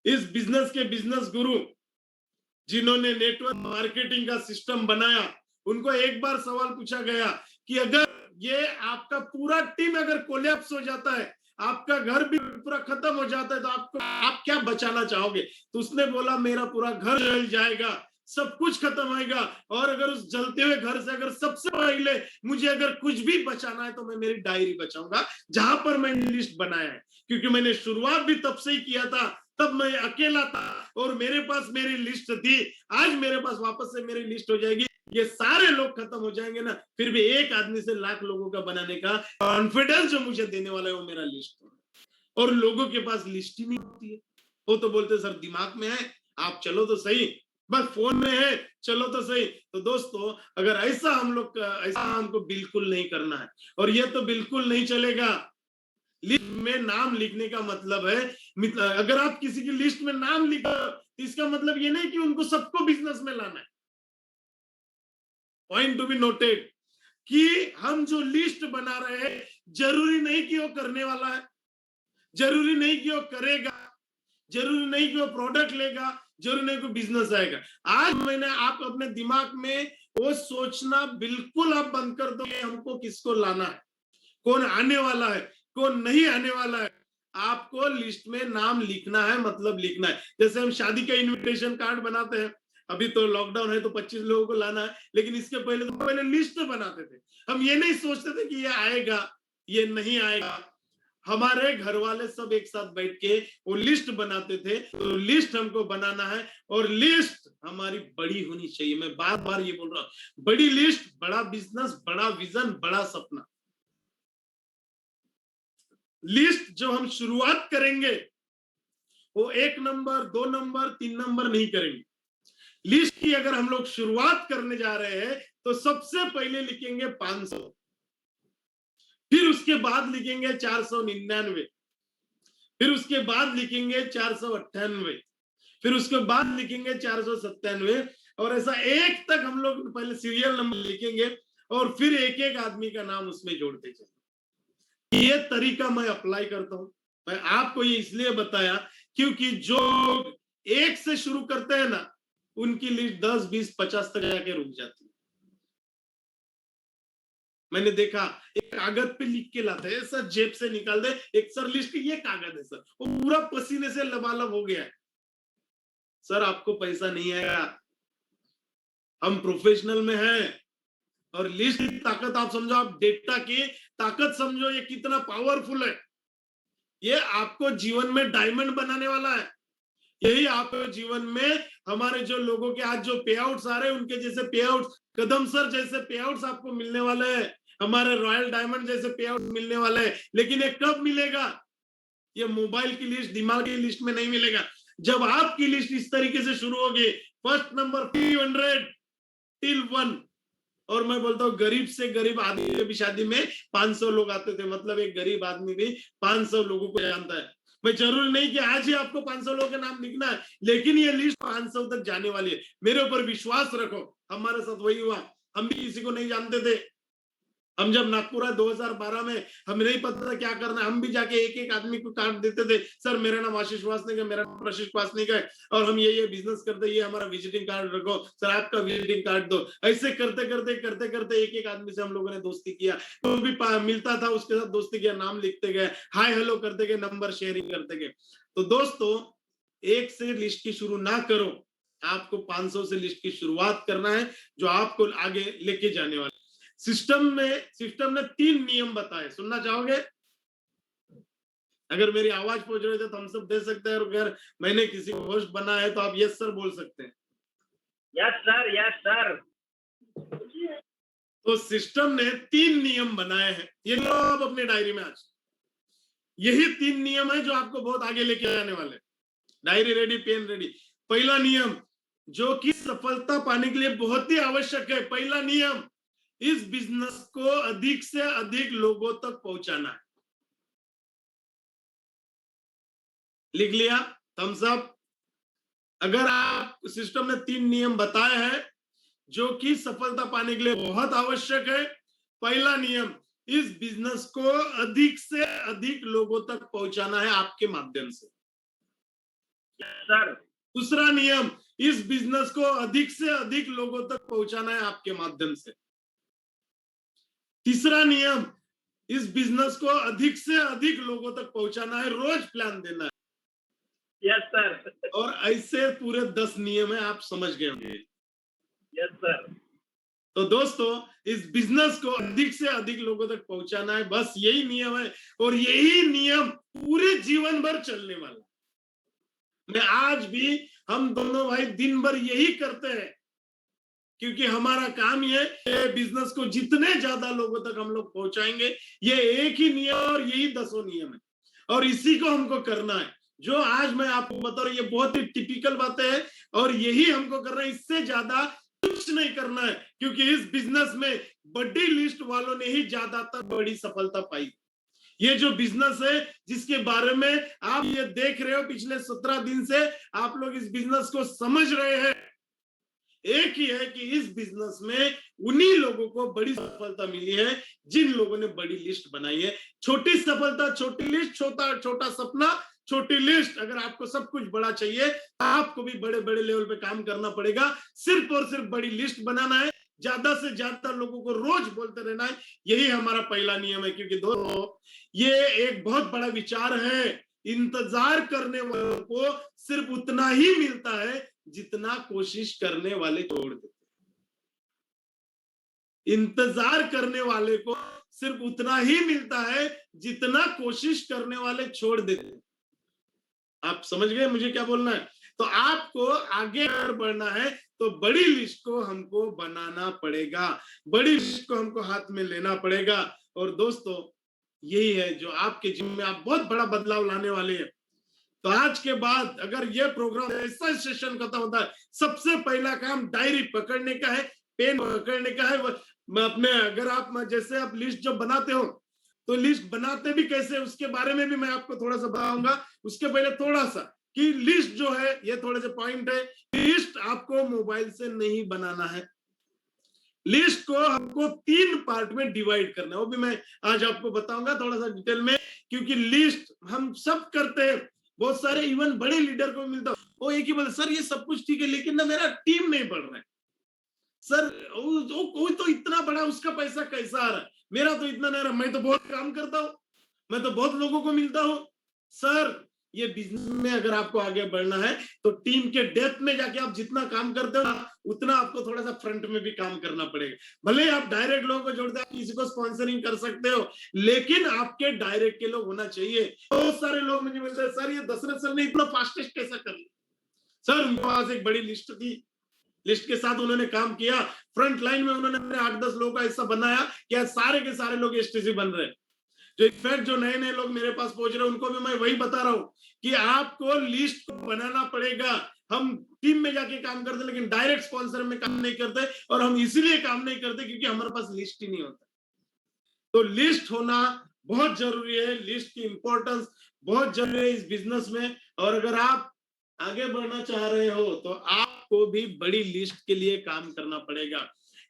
इस बिजनेस के बिजनेस गुरु जिन्होंने नेटवर्क मार्केटिंग का सिस्टम बनाया, उनको एक बार सवाल पूछा गया कि अगर ये आपका पूरा टीम अगर कोलैप्स हो जाता है, आपका घर भी पूरा खत्म हो जाता है, तो आप क्या बचाना चाहोगे? तो उसने बोला मेरा पूरा घर जल जाएगा, सब कुछ खत्म होएगा, और अगर उस जलते हुए घर से अगर सबसे पहले मुझे अगर कुछ भी बचाना है, तो मैं मेरी डायरी बचाऊंगा, जहां पर मैंने लिस्ट बनाया है। क्योंकि मैंने शुरुआत भी तब से ही किया था, तब मैं अकेला था और मेरे पास मेरी लिस्ट थी। आज मेरे पास वापस से मेरी लिस्ट हो जाएगी, ये सारे लोग खत्म हो जाएंगे ना, फिर भी एक आदमी से लाख लोगों का बनाने का कॉन्फिडेंस जो मुझे देने वाला है, वो मेरा लिस्ट है। और लोगों के पास लिस्ट ही नहीं होती है, वो तो बोलते सर दिमाग में है, आप चलो तो सही, बस फोन में है, चलो तो सही। तो दोस्तों, अगर ऐसा ऐसा हमको बिल्कुल नहीं करना है, और ये तो बिल्कुल नहीं चलेगा। लिस्ट में नाम लिखने का मतलब है, अगर आप किसी की लिस्ट में नाम लिखो, तो इसका मतलब ये नहीं कि उनको सबको बिजनेस में लाना है। पॉइंट टू बी नोटेड, कि हम जो लिस्ट बना रहे हैं, जरूरी नहीं कि वो करने वाला है, जरूरी नहीं कि वो करेगा, जरूरी नहीं कि वो प्रोडक्ट लेगा, जरूरी नहीं कि बिजनेस आएगा। आज मैंने आप अपने दिमाग में वो सोचना बिल्कुल आप बंद कर दो, हमको किसको लाना है, कौन आने वाला है, कौन नहीं आने वाला है। आपको लिस्ट में नाम लिखना है, मतलब लिखना है। जैसे हम शादी का इनविटेशन कार्ड बनाते हैं, अभी तो लॉकडाउन है तो 25 लोगों को लाना है, लेकिन इसके पहले तो पहले लिस्ट बनाते थे। हम ये नहीं सोचते थे कि ये आएगा, ये नहीं आएगा। हमारे घर वाले सब एक साथ बैठ के वो लिस्ट बनाते थे। तो लिस्ट हमको बनाना है, और लिस्ट हमारी बड़ी होनी चाहिए। मैं बार बार ये बोल रहा हूँ, बड़ी लिस्ट, बड़ा बिजनेस, बड़ा विजन, बड़ा सपना। लिस्ट जो हम शुरुआत करेंगे, वो 1 नंबर, 2 नंबर, 3 नंबर नहीं करेंगे। लिस्ट की अगर हम लोग शुरुआत करने जा रहे हैं, तो सबसे पहले लिखेंगे 500, फिर उसके बाद लिखेंगे 499, फिर उसके बाद लिखेंगे 498, फिर उसके बाद लिखेंगे 497, और ऐसा 1 तक हम लोग पहले सीरियल नंबर लिखेंगे, और फिर एक एक आदमी का नाम उसमें जोड़ते चले। ये तरीका मैं अप्लाई करता हूं। मैं आपको ये इसलिए बताया क्योंकि जो 1 से शुरू करते हैं ना, उनकी लिस्ट 10, 20, 50 तक जाके रुक जाती है। मैंने देखा, एक कागज पे लिख के लाते हैं सर, जेब से निकाल दे, एक सर लिस्ट, ये कागज है सर, वो पूरा पसीने से लबालब हो गया है। सर आपको पैसा नहीं आएगा, हम प्रोफेशनल में हैं, और लिस्ट की ताकत आप समझो, आप डेटा की ताकत समझो, ये कितना पावरफुल है। ये आपको जीवन में डायमंड बनाने वाला है। यही आपके जीवन में हमारे जो लोगों के आज जो पे आउट्स आ रहे हैं, उनके जैसे पे आउट्स, कदम सर जैसे पे आउट्स आपको मिलने वाले हैं, हमारे रॉयल डायमंड जैसे पे आउट मिलने वाले हैं। लेकिन ये कब मिलेगा? ये मोबाइल की लिस्ट, दिमाग की लिस्ट में नहीं मिलेगा। जब आपकी लिस्ट इस तरीके से शुरू होगी, फर्स्ट नंबर 300 टिल 1, और मैं बोलता हूँ गरीब से गरीब आदमी की भी शादी में 500 लोग आते थे, मतलब एक गरीब आदमी भी 500 लोगों को जानता है। मैं जरूर नहीं कि आज ही आपको 500 लोगों के नाम लिखना है, लेकिन ये लिस्ट 500 तक जाने वाली है। मेरे ऊपर विश्वास रखो, हमारे साथ वही हुआ। हम भी किसी को नहीं जानते थे। हम जब नागपुर आए 2012 में, हमें नहीं पता था क्या करना है। हम भी जाके एक एक आदमी को कार्ड देते थे, सर मेरा नाम आशीष वासनिक है, मेरा नाम प्रशिष वासनिक है, और हम ये बिजनेस करते, ये हमारा विजिटिंग कार्ड रखो, सर आपका विजिटिंग कार्ड दो। ऐसे करते करते एक एक आदमी से हम लोगों ने दोस्ती किया। तो भी मिलता था उसके साथ दोस्ती किया, नाम लिखते गए, हाय हेलो करते गए, नंबर शेयरिंग करते गए। तो दोस्तों, एक से लिस्ट की शुरू ना करो, आपको 500 से लिस्ट की शुरुआत करना है, जो आपको आगे लेके जाने वाला। सिस्टम ने 3 नियम बताए, सुनना चाहोगे? अगर मेरी आवाज पहुंच रही है तो हम सब दे सकते हैं, और अगर मैंने किसी को होस्ट बना है तो आप यस सर बोल सकते हैं। Yes sir, yes sir. तो सिस्टम ने 3 नियम बनाए हैं, ये लो आप अपनी डायरी में आज। यही 3 नियम है जो आपको बहुत आगे लेके जाने वाले। Diary ready, pen ready. पहला नियम, जो कि सफलता पाने के लिए बहुत ही आवश्यक है। पहला नियम, इस बिजनेस को अधिक से अधिक लोगों तक पहुंचाना है। लिख लिया? Thumbs up. अगर आप, सिस्टम ने 3 नियम बताए हैं जो कि सफलता पाने के लिए बहुत आवश्यक है। पहला नियम, इस बिजनेस को अधिक से अधिक लोगों तक पहुंचाना है आपके माध्यम से। सर। दूसरा नियम, इस बिजनेस को अधिक से अधिक लोगों तक पहुंचाना है आपके माध्यम से। तीसरा नियम, इस बिजनेस को अधिक से अधिक लोगों तक पहुंचाना है, रोज प्लान देना है। Yes sir. और ऐसे पूरे 10 नियम है, आप समझ गए होंगे। Yes sir. तो दोस्तों, इस बिजनेस को अधिक से अधिक लोगों तक पहुंचाना है, बस यही नियम है, और यही नियम पूरे जीवन भर चलने वाला। मैं आज भी, हम दोनों भाई दिन भर यही करते हैं, क्योंकि हमारा काम ये बिजनेस को जितने ज्यादा लोगों तक हम लोग पहुंचाएंगे, ये एक ही नियम और यही 10 नियम है, और इसी को हमको करना है। जो आज मैं आपको बता रहा हूं, ये बहुत ही टिपिकल बातें हैं, और यही हमको करना है, इससे ज्यादा कुछ नहीं करना है। क्योंकि इस बिजनेस में बड़ी लिस्ट वालों ने ही ज्यादातर बड़ी सफलता पाई। ये जो बिजनेस है जिसके बारे में आप ये देख रहे हो, पिछले 17 दिन से आप लोग इस बिजनेस को समझ रहे हैं, एक ही है कि इस बिजनेस में उन्हीं लोगों को बड़ी सफलता मिली है जिन लोगों ने बड़ी लिस्ट बनाई है। छोटी सफलता, छोटी लिस्ट, छोटा सपना, छोटी लिस्ट। अगर आपको सब कुछ बड़ा चाहिए, आपको भी बड़े बड़े लेवल पे काम करना पड़ेगा। सिर्फ और सिर्फ बड़ी लिस्ट बनाना है, ज्यादा से ज्यादा लोगों को रोज बोलते रहना है, यही हमारा पहला नियम है। क्योंकि दोस्तों, ये एक बहुत बड़ा विचार है, इंतजार करने वालों को सिर्फ उतना ही मिलता है जितना कोशिश करने वाले छोड़ देते। इंतजार करने वाले को सिर्फ उतना ही मिलता है जितना कोशिश करने वाले छोड़ देते। आप समझ गए मुझे क्या बोलना है? तो आपको आगे अगर बढ़ना है तो बड़ी लिस्ट को हमको बनाना पड़ेगा, बड़ी लिस्ट को हमको हाथ में लेना पड़ेगा। और दोस्तों, यही है जो आपके जीवन में आप बहुत बड़ा बदलाव लाने वाले हैं। तो आज के बाद अगर ये प्रोग्राम, ऐसा सेशन खत्म होता है, सबसे पहला काम डायरी पकड़ने का है, पेन पकड़ने का है। मैं अपने, अगर आप जैसे आप लिस्ट जब बनाते हो, तो लिस्ट बनाते भी कैसे, उसके बारे में भी मैं आपको थोड़ा सा बताऊंगा। उसके पहले थोड़ा सा कि लिस्ट जो है, ये थोड़े से पॉइंट है, लिस्ट आपको मोबाइल से नहीं बनाना है। लिस्ट को हमको 3 पार्ट में डिवाइड करना है, वो भी मैं आज आपको बताऊंगा थोड़ा सा डिटेल में। क्योंकि लिस्ट हम सब करते हैं, बहुत सारे इवन बड़े लीडर को मिलता है, वो एक ही बोलते, सर ये सब कुछ ठीक है लेकिन ना मेरा टीम नहीं बढ़ रहा है। सर कोई तो इतना बड़ा, उसका पैसा कैसा आ रहा है, मेरा तो इतना नहीं रहा, मैं तो बहुत काम करता हूँ, मैं तो बहुत लोगों को मिलता हूँ। सर ये बिजनेस में अगर आपको आगे बढ़ना है तो टीम के डेप्थ में जाके आप जितना काम करते हो ना, उतना आपको थोड़ा सा फ्रंट में भी काम करना पड़ेगा। भले ही आप डायरेक्ट लोगों को जोड़ते हैं, किसी को स्पॉन्सरिंग कर सकते हो, लेकिन आपके डायरेक्ट के लोग होना चाहिए। बहुत सारे लोग मुझे मिलते हैं, सर ये दशरथ सर ने इतना फास्टेस्ट कैसा कर लिया? सर उनके पास एक बड़ी लिस्ट थी, लिस्ट के साथ उन्होंने काम किया, फ्रंट लाइन में उन्होंने 8-10 लोगों का हिस्सा बनाया, क्या सारे के सारे लोग एसटीसी बन रहे हैं। जो इनफैक्ट जो नए नए लोग मेरे पास पहुंच रहे हैं, उनको भी मैं वही बता रहा हूं कि आपको लिस्ट को बनाना पड़ेगा। हम टीम में जाके काम करते, लेकिन डायरेक्ट स्पॉन्सर में काम नहीं करते, और हम इसीलिए काम नहीं करते क्योंकि हमारे पास लिस्ट ही नहीं होता। तो लिस्ट होना बहुत जरूरी है, लिस्ट की इंपॉर्टेंस बहुत जरूरी है इस बिजनेस में। और अगर आप आगे बढ़ना चाह रहे हो तो आपको भी बड़ी लिस्ट के लिए काम करना पड़ेगा।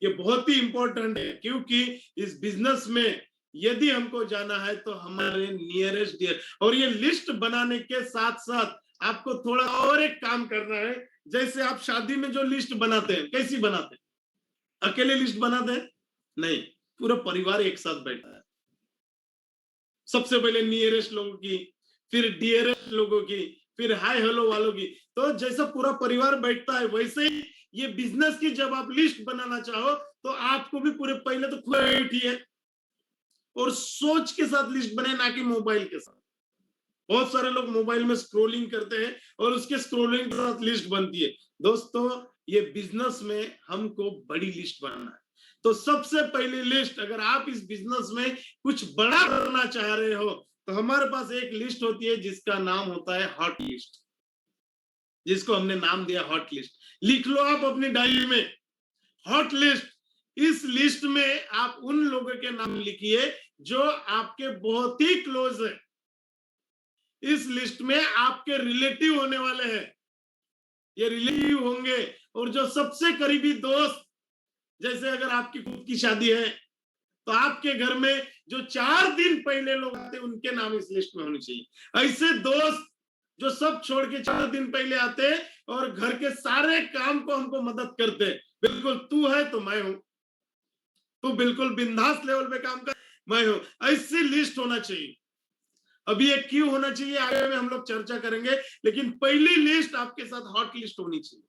ये बहुत ही इंपॉर्टेंट है, क्योंकि इस बिजनेस में यदि हमको जाना है तो हमारे नियरेस्ट डियर, और ये लिस्ट बनाने के साथ साथ आपको थोड़ा और एक काम करना है। जैसे आप शादी में जो लिस्ट बनाते हैं, कैसी बनाते हैं? अकेले लिस्ट बनाते हैं? नहीं, पूरा परिवार एक साथ बैठा है। सबसे पहले नियरेस्ट लोगों की, फिर डियरेस्ट लोगों की, फिर हाय हेलो वालों की। तो जैसा पूरा परिवार बैठता है, वैसे ही ये बिजनेस की जब आप लिस्ट बनाना चाहो तो आपको भी पूरे पहले तो खुद बैठिए और सोच के साथ लिस्ट बने, ना कि मोबाइल के साथ। बहुत सारे लोग मोबाइल में स्क्रोलिंग करते हैं और उसके स्क्रोलिंग के साथ लिस्ट बनती है। दोस्तों, ये बिजनेस में हमको बड़ी लिस्ट बनाना है। तो सबसे पहली लिस्ट, अगर आप इस बिजनेस में कुछ बड़ा करना चाह रहे हो तो हमारे पास एक लिस्ट होती है जिसका नाम होता है हॉट लिस्ट, जिसको हमने नाम दिया हॉट लिस्ट। लिख लो आप अपनी डायरी में, हॉट लिस्ट। इस लिस्ट में आप उन लोगों के नाम लिखिए जो आपके बहुत ही क्लोज है। इस लिस्ट में आपके रिलेटिव होने वाले हैं, ये रिलेटिव होंगे, और जो सबसे करीबी दोस्त, जैसे अगर आपकी खुद की शादी है तो आपके घर में जो 4 दिन पहले लोग आते हैं उनके नाम इस लिस्ट में होने चाहिए। ऐसे दोस्त जो सब छोड़ के 4 दिन पहले आते हैं और घर के सारे काम को हमको मदद करते हैं। बिल्कुल तू है तो मैं हूं, तू बिल्कुल बिंदास लेवल पे काम कर, मैं हूं। ऐसी लिस्ट होना चाहिए। अभी एक क्यों होना चाहिए आगे में हम लोग चर्चा करेंगे, लेकिन पहली लिस्ट आपके साथ हॉट लिस्ट होनी चाहिए।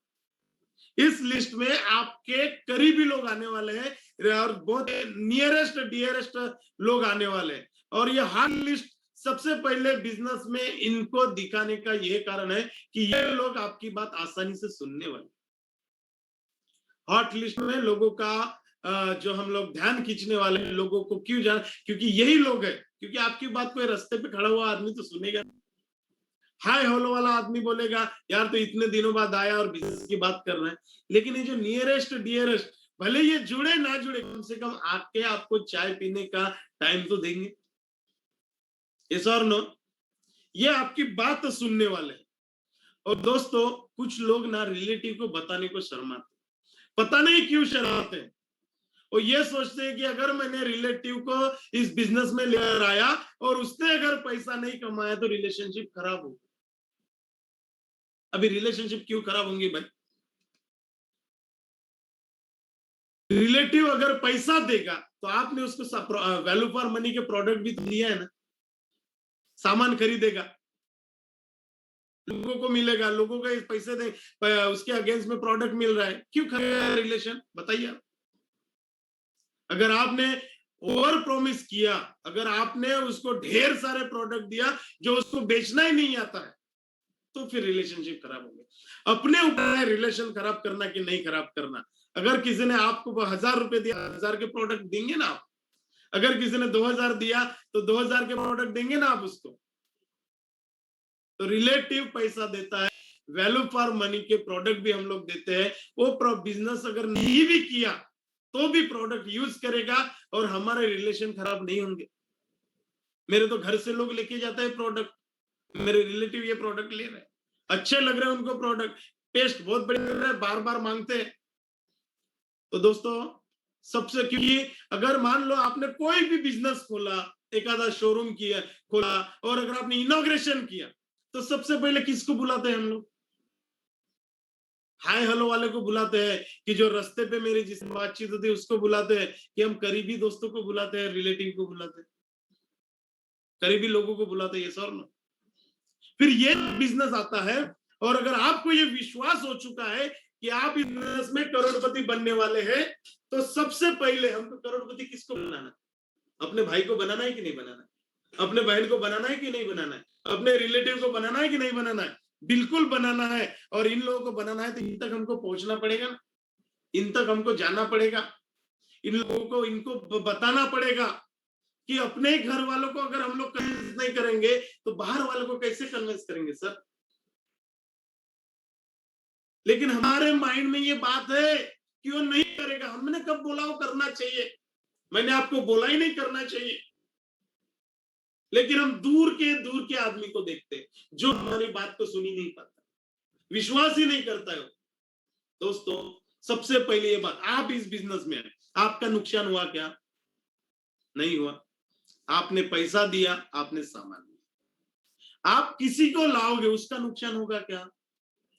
इस लिस्ट में आपके करीबी लोग आने वाले हैं और बहुत नियरेस्ट डियरेस्ट लोग आने वाले हैं। और ये हॉट लिस्ट सबसे पहले बिजनेस में इनको दिखाने का यह कारण है कि ये लोग आपकी बात आसानी से सुनने वाले। हॉट लिस्ट में लोगों का जो हम लोग ध्यान खींचने वाले हैं, लोगों को क्यों जान, क्योंकि यही लोग है, क्योंकि आपकी बात कोई रास्ते पे खड़ा हुआ आदमी तो सुनेगा। हाय हेलो वाला आदमी बोलेगा यार तो इतने दिनों बाद आया और बिजनेस की बात कर रहे हैं। लेकिन ये जो नियरेस्ट डियरेस्ट, भले ये जुड़े ना जुड़े, कम से कम आके आपको चाय पीने का टाइम तो देंगे। यस और नो? ये आपकी बात तो सुनने वाले हैं। और दोस्तों, कुछ लोग ना रिलेटिव को बताने को शर्माते, पता नहीं क्यों शर्माते हैं। और ये सोचते हैं कि अगर मैंने रिलेटिव को इस बिजनेस में लेकर आया और उसने अगर पैसा नहीं कमाया तो रिलेशनशिप खराब होगी। अभी रिलेशनशिप क्यों खराब होंगी भाई? रिलेटिव अगर पैसा देगा तो आपने उसको वैल्यू फॉर मनी के प्रोडक्ट भी तो दिया है ना, सामान खरीदेगा, लोगों को मिलेगा, लोगों को पैसे दे, उसके अगेंस्ट में प्रोडक्ट मिल रहा है, क्यों खराब रिलेशन? बताइए आप। अगर आपने ओवर प्रॉमिस किया, अगर आपने उसको ढेर सारे प्रोडक्ट दिया जो उसको बेचना ही नहीं आता है, तो फिर रिलेशनशिप खराब हो गया। अपने ऊपर है रिलेशन खराब करना कि नहीं खराब करना। अगर किसी ने आपको 1000 रुपए दिया, 1000 के प्रोडक्ट देंगे ना आप। अगर किसी ने 2000 दिया तो 2000 के प्रोडक्ट देंगे ना आप उसको। तो रिलेटिव पैसा देता है, वैल्यू फॉर मनी के प्रोडक्ट भी हम लोग देते हैं। वो बिजनेस अगर नहीं भी किया तो भी प्रोडक्ट यूज करेगा और हमारे रिलेशन खराब नहीं होंगे। मेरे तो घर से लोग लेके जाते हैं प्रोडक्ट, मेरे रिलेटिव ये प्रोडक्ट ले रहे हैं, अच्छे लग रहे हैं उनको प्रोडक्ट, टेस्ट बहुत बढ़िया लग रहा है, बार बार मांगते हैं। तो दोस्तों, सबसे, क्योंकि अगर मान लो आपने कोई भी बिजनेस खोला, एक आधा शोरूम किया खोला, और अगर आपने इनॉग्रेशन किया तो सबसे पहले किसको बुलाते हैं हम लोग? हाय हेलो वाले को बुलाते हैं, कि जो रास्ते पे मेरी जिससे बातचीत होती है उसको बुलाते हैं, कि हम करीबी दोस्तों को बुलाते हैं, रिलेटिव को बुलाते हैं, करीबी लोगों को बुलाते हैं, ये सर ना। फिर ये बिजनेस आता है। और अगर आपको ये विश्वास हो चुका है कि आप इस बिजनेस में करोड़पति बनने वाले हैं, तो सबसे पहले हमको करोड़पति किसको बनाना है? अपने भाई को बनाना है कि नहीं बनाना है? अपने बहन को बनाना है कि नहीं बनाना है? अपने रिलेटिव को बनाना है कि नहीं बनाना है? बिल्कुल बनाना है। और इन लोगों को बनाना है तो इन तक हमको पहुंचना पड़ेगा ना, इन तक हमको जाना पड़ेगा, इन लोगों को इनको बताना पड़ेगा कि अपने घर वालों को अगर हम लोग कन्विंस नहीं करेंगे तो बाहर वालों को कैसे कन्विंस करेंगे सर? लेकिन हमारे माइंड में ये बात है कि वो नहीं करेगा। हमने कब बोला वो करना चाहिए? मैंने आपको बोला ही नहीं करना चाहिए। लेकिन हम दूर के आदमी को देखते हैं जो हमारी बात को सुन ही नहीं पाता, विश्वास ही नहीं करता है। दोस्तों, सबसे पहले ये बात, आप इस बिजनेस में हैं, आपका नुकसान हुआ क्या? नहीं हुआ। आपने पैसा दिया, आपने सामान लिया। आप किसी को लाओगे, उसका नुकसान होगा क्या?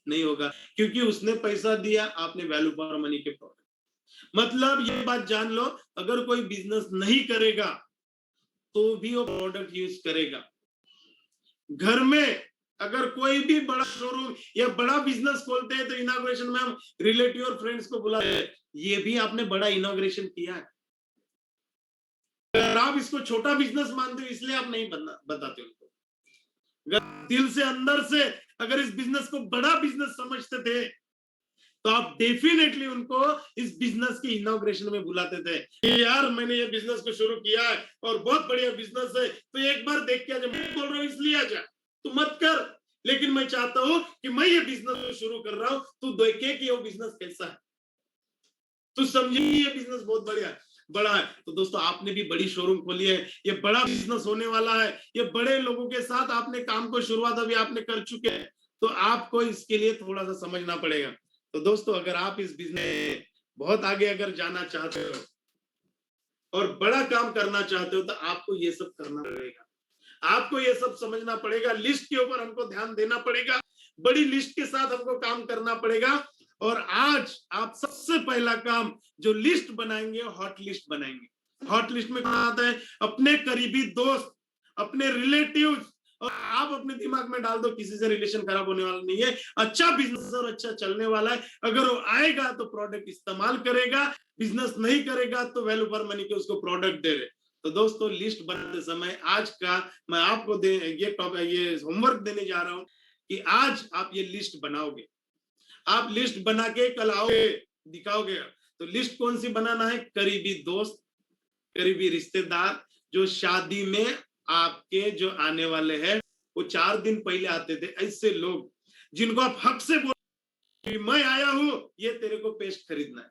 नहीं होगा, क्योंकि उसने पैसा दिया, आपने वैल्यू फॉर मनी के प्रोडक्ट। मतलब ये बात जान लो, अगर कोई बिजनेस नहीं करेगा तो भी वो प्रोडक्ट यूज करेगा। घर में अगर कोई भी बड़ा शोरूम या बड़ा बिजनेस खोलते हैं तो इनॉग्रेशन में हम रिलेटिव और फ्रेंड्स को बुलाते हैं, ये भी आपने बड़ा इनॉग्रेशन किया है। अगर आप इसको छोटा बिजनेस मानते हो इसलिए आप नहीं बताते उनको। अगर दिल से अंदर से अगर इस बिजनेस को बड़ा बिजनेस समझते थे तो आप डेफिनेटली उनको इस बिजनेस की इनॉग्रेशन में बुलाते थे कि यार मैंने ये बिजनेस को शुरू किया है और बहुत बढ़िया बिजनेस है, तो एक बार देख के आजा। मैं बोल रहा हूँ इसलिए आजा, तू मत कर, लेकिन मैं चाहता हूं कि मैं ये बिजनेस शुरू कर रहा हूं, तू देखे कि वो बिजनेस कैसा है, तू समझी ये बिजनेस बहुत बड़ा है। तो दोस्तों, आपने भी बड़ी शोरूम खोली है, ये बड़ा बिजनेस होने वाला है, ये बड़े लोगों के साथ आपने काम को शुरुआत अभी आपने कर चुके हैं, तो आपको इसके लिए थोड़ा सा समझना पड़ेगा। तो दोस्तों, अगर आप इस बिजनेस में बहुत आगे अगर जाना चाहते हो और बड़ा काम करना चाहते हो तो आपको ये सब करना पड़ेगा, आपको ये सब समझना पड़ेगा। लिस्ट के ऊपर हमको ध्यान देना पड़ेगा, बड़ी लिस्ट के साथ हमको काम करना पड़ेगा। और आज आप सबसे पहला काम जो लिस्ट बनाएंगे, हॉट लिस्ट बनाएंगे। हॉट लिस्ट में कौन आता है? अपने करीबी दोस्त, अपने रिलेटिव्स। और आप अपने दिमाग में डाल दो किसी से रिलेशन खराब होने वाला नहीं है, अच्छा बिजनेस और अच्छा चलने वाला है। अगर वो आएगा तो प्रोडक्ट इस्तेमाल करेगा, बिजनेस नहीं करेगा तो वैल्यू फॉर मनी के उसको प्रोडक्ट दे रहे। तो दोस्तों, लिस्ट बनाते समय आज का मैं आपको ये होमवर्क देने जा रहा हूं कि आज आप ये लिस्ट बनाओगे, आप लिस्ट बना के कल आओगे, दिखाओगे। तो लिस्ट कौन सी बनाना है? करीबी दोस्त, करीबी रिश्तेदार, जो शादी में आपके जो आने वाले हैं, वो 4 दिन पहले आते थे, ऐसे लोग जिनको आप हक से बोल मैं आया हूं, ये तेरे को पेस्ट खरीदना है।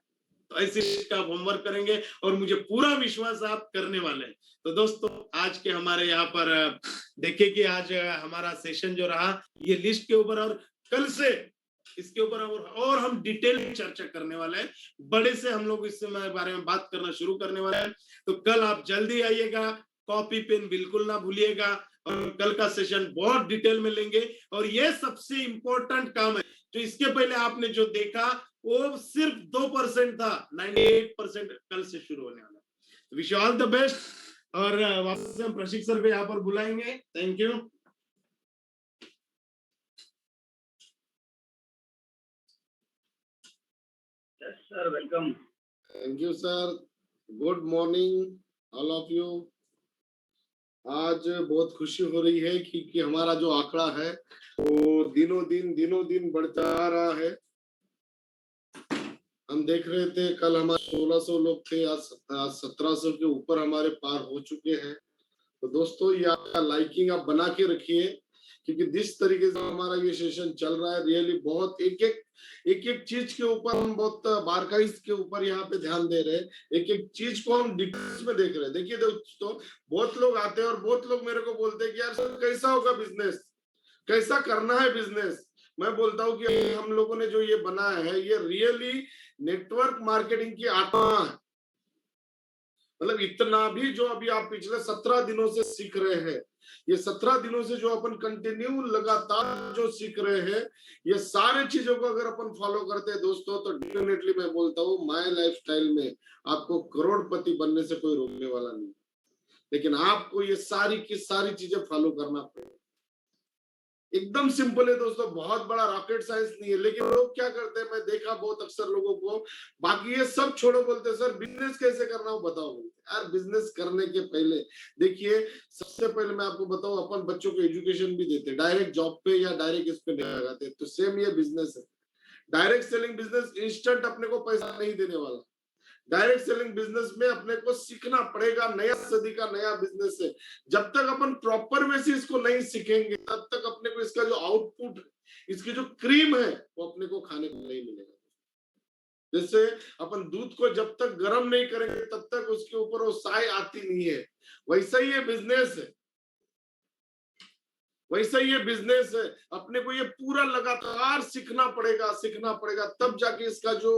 तो ऐसे का होमवर्क करेंगे और मुझे पूरा विश्वास आप करने वाले हैं। तो दोस्तों, आज के हमारे यहाँ पर देखिए कि आज हमारा सेशन जो रहा ये लिस्ट के ऊपर, और कल से इसके ऊपर और हम डिटेल में चर्चा करने वाले हैं। बड़े से हम लोग इस बारे में बात करना शुरू करने वाले हैं। तो कल आप जल्दी आइएगा, कॉपी पेन बिल्कुल ना भूलिएगा, और कल का सेशन बहुत डिटेल में लेंगे। और ये सबसे इंपॉर्टेंट काम है, तो इसके पहले आपने जो देखा वो सिर्फ 2% था, 98% कल से शुरू होने वाला है। Wish you all the best. और वापस से हम प्रशिक्षक सर को यहाँ पर बुलाएंगे। Thank you. Yes, sir. Welcome. Thank you sir. Good morning all of you. आज बहुत खुशी हो रही है क्योंकि हमारा जो आंकड़ा है वो दिनों दिन बढ़ता आ रहा है। हम देख रहे थे कल हमारे 1600 लोग थे, आज 1700 के ऊपर हमारे पार हो चुके हैं। तो दोस्तों, ये आपका लाइकिंग आप बना के रखिए, क्योंकि जिस तरीके से हमारा ये सेशन चल रहा है, रियली बहुत एक चीज के ऊपर हम बहुत बारकाई के ऊपर यहाँ पे ध्यान दे रहे हैं। एक चीज को हम डिटेल्स में देख रहे हैं। देखिए दोस्तों, बहुत लोग आते हैं और बहुत लोग मेरे को बोलते हैं कि यार सर कैसा होगा बिजनेस, कैसा करना है बिजनेस। मैं बोलता हूँ कि हम लोगों ने जो ये बनाया है ये रियली नेटवर्क मार्केटिंग की आत्मा है। मतलब इतना भी जो अभी आप पिछले 17 दिनों से सीख रहे हैं, ये 17 दिनों से जो अपन कंटिन्यू लगातार जो सीख रहे हैं, ये सारे चीजों को अगर अपन फॉलो करते हैं दोस्तों, तो डेफिनेटली मैं बोलता हूँ माय लाइफस्टाइल में आपको करोड़पति बनने से कोई रोकने वाला नहीं। लेकिन आपको ये सारी की सारी चीजें फॉलो करना पड़ेगा। एकदम सिंपल है दोस्तों, बहुत बड़ा रॉकेट साइंस नहीं है। लेकिन लोग क्या करते हैं, मैं देखा बहुत अक्सर लोगों को, बाकी ये सब छोड़ो, बोलते हैं सर बिजनेस कैसे करना हो बताओ। बोलते यार बिजनेस करने के पहले देखिए, सबसे पहले मैं आपको बताऊं, अपन बच्चों को एजुकेशन भी देते, डायरेक्ट जॉब पे या डायरेक्ट इस पे नहीं लगाते, तो सेम ये बिजनेस है। डायरेक्ट सेलिंग बिजनेस इंस्टेंट अपने को पैसा नहीं देने वाला। डायरेक्ट सेलिंग बिजनेस में अपने को सीखना पड़ेगा, नया सदी का नया बिजनेस है। जब तक अपन प्रॉपर वे से इसको नहीं सीखेंगे, तब तक अपने को इसका जो आउटपुट, इसकी जो क्रीम है, वो अपने को खाने को नहीं मिलेगा। जैसे अपन दूध को जब तक गर्म नहीं करेंगे, तब तक उसके ऊपर वो साय आती नहीं है। वैसा ही ये बिजनेस है, वैसा ही ये बिजनेस है। अपने को ये पूरा लगातार सीखना पड़ेगा, तब जाके इसका जो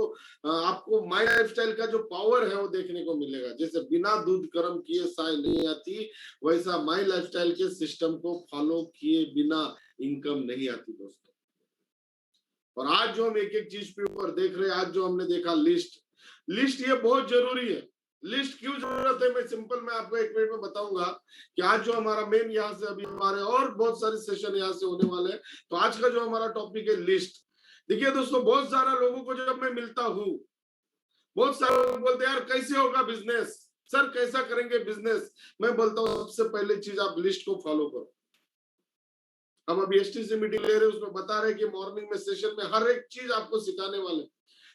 आपको माई लाइफस्टाइल का जो पावर है वो देखने को मिलेगा। जैसे बिना दूध गर्म किए साय नहीं आती, वैसा माई लाइफस्टाइल के सिस्टम को फॉलो किए बिना इनकम नहीं आती दोस्तों। और आज जो हम एक एक चीज के ऊपर देख रहे हैं, आज जो हमने देखा लिस्ट ये बहुत जरूरी है। लिस्ट क्यों जरूरत है, मैं सिंपल मैं आपको एक मिनट में बताऊंगा कि आज जो हमारा मेन यहाँ से अभी हमारे और बहुत सारे सेशन यहाँ से होने वाले हैं। तो आज का जो हमारा टॉपिक है लिस्ट। देखिए दोस्तों, बहुत सारा लोगों को जब मैं मिलता हूँ, बहुत सारे लोग बोलते हैं यार कैसे होगा बिजनेस, सर कैसा करेंगे बिजनेस। मैं बोलता हूँ सबसे पहले चीज आप लिस्ट को फॉलो करो। हम अभी एसटीसी मीटिंग ले रहे हैं, उसमें बता रहे हैं कि मॉर्निंग में सेशन में हर एक चीज आपको सिखाने वाले,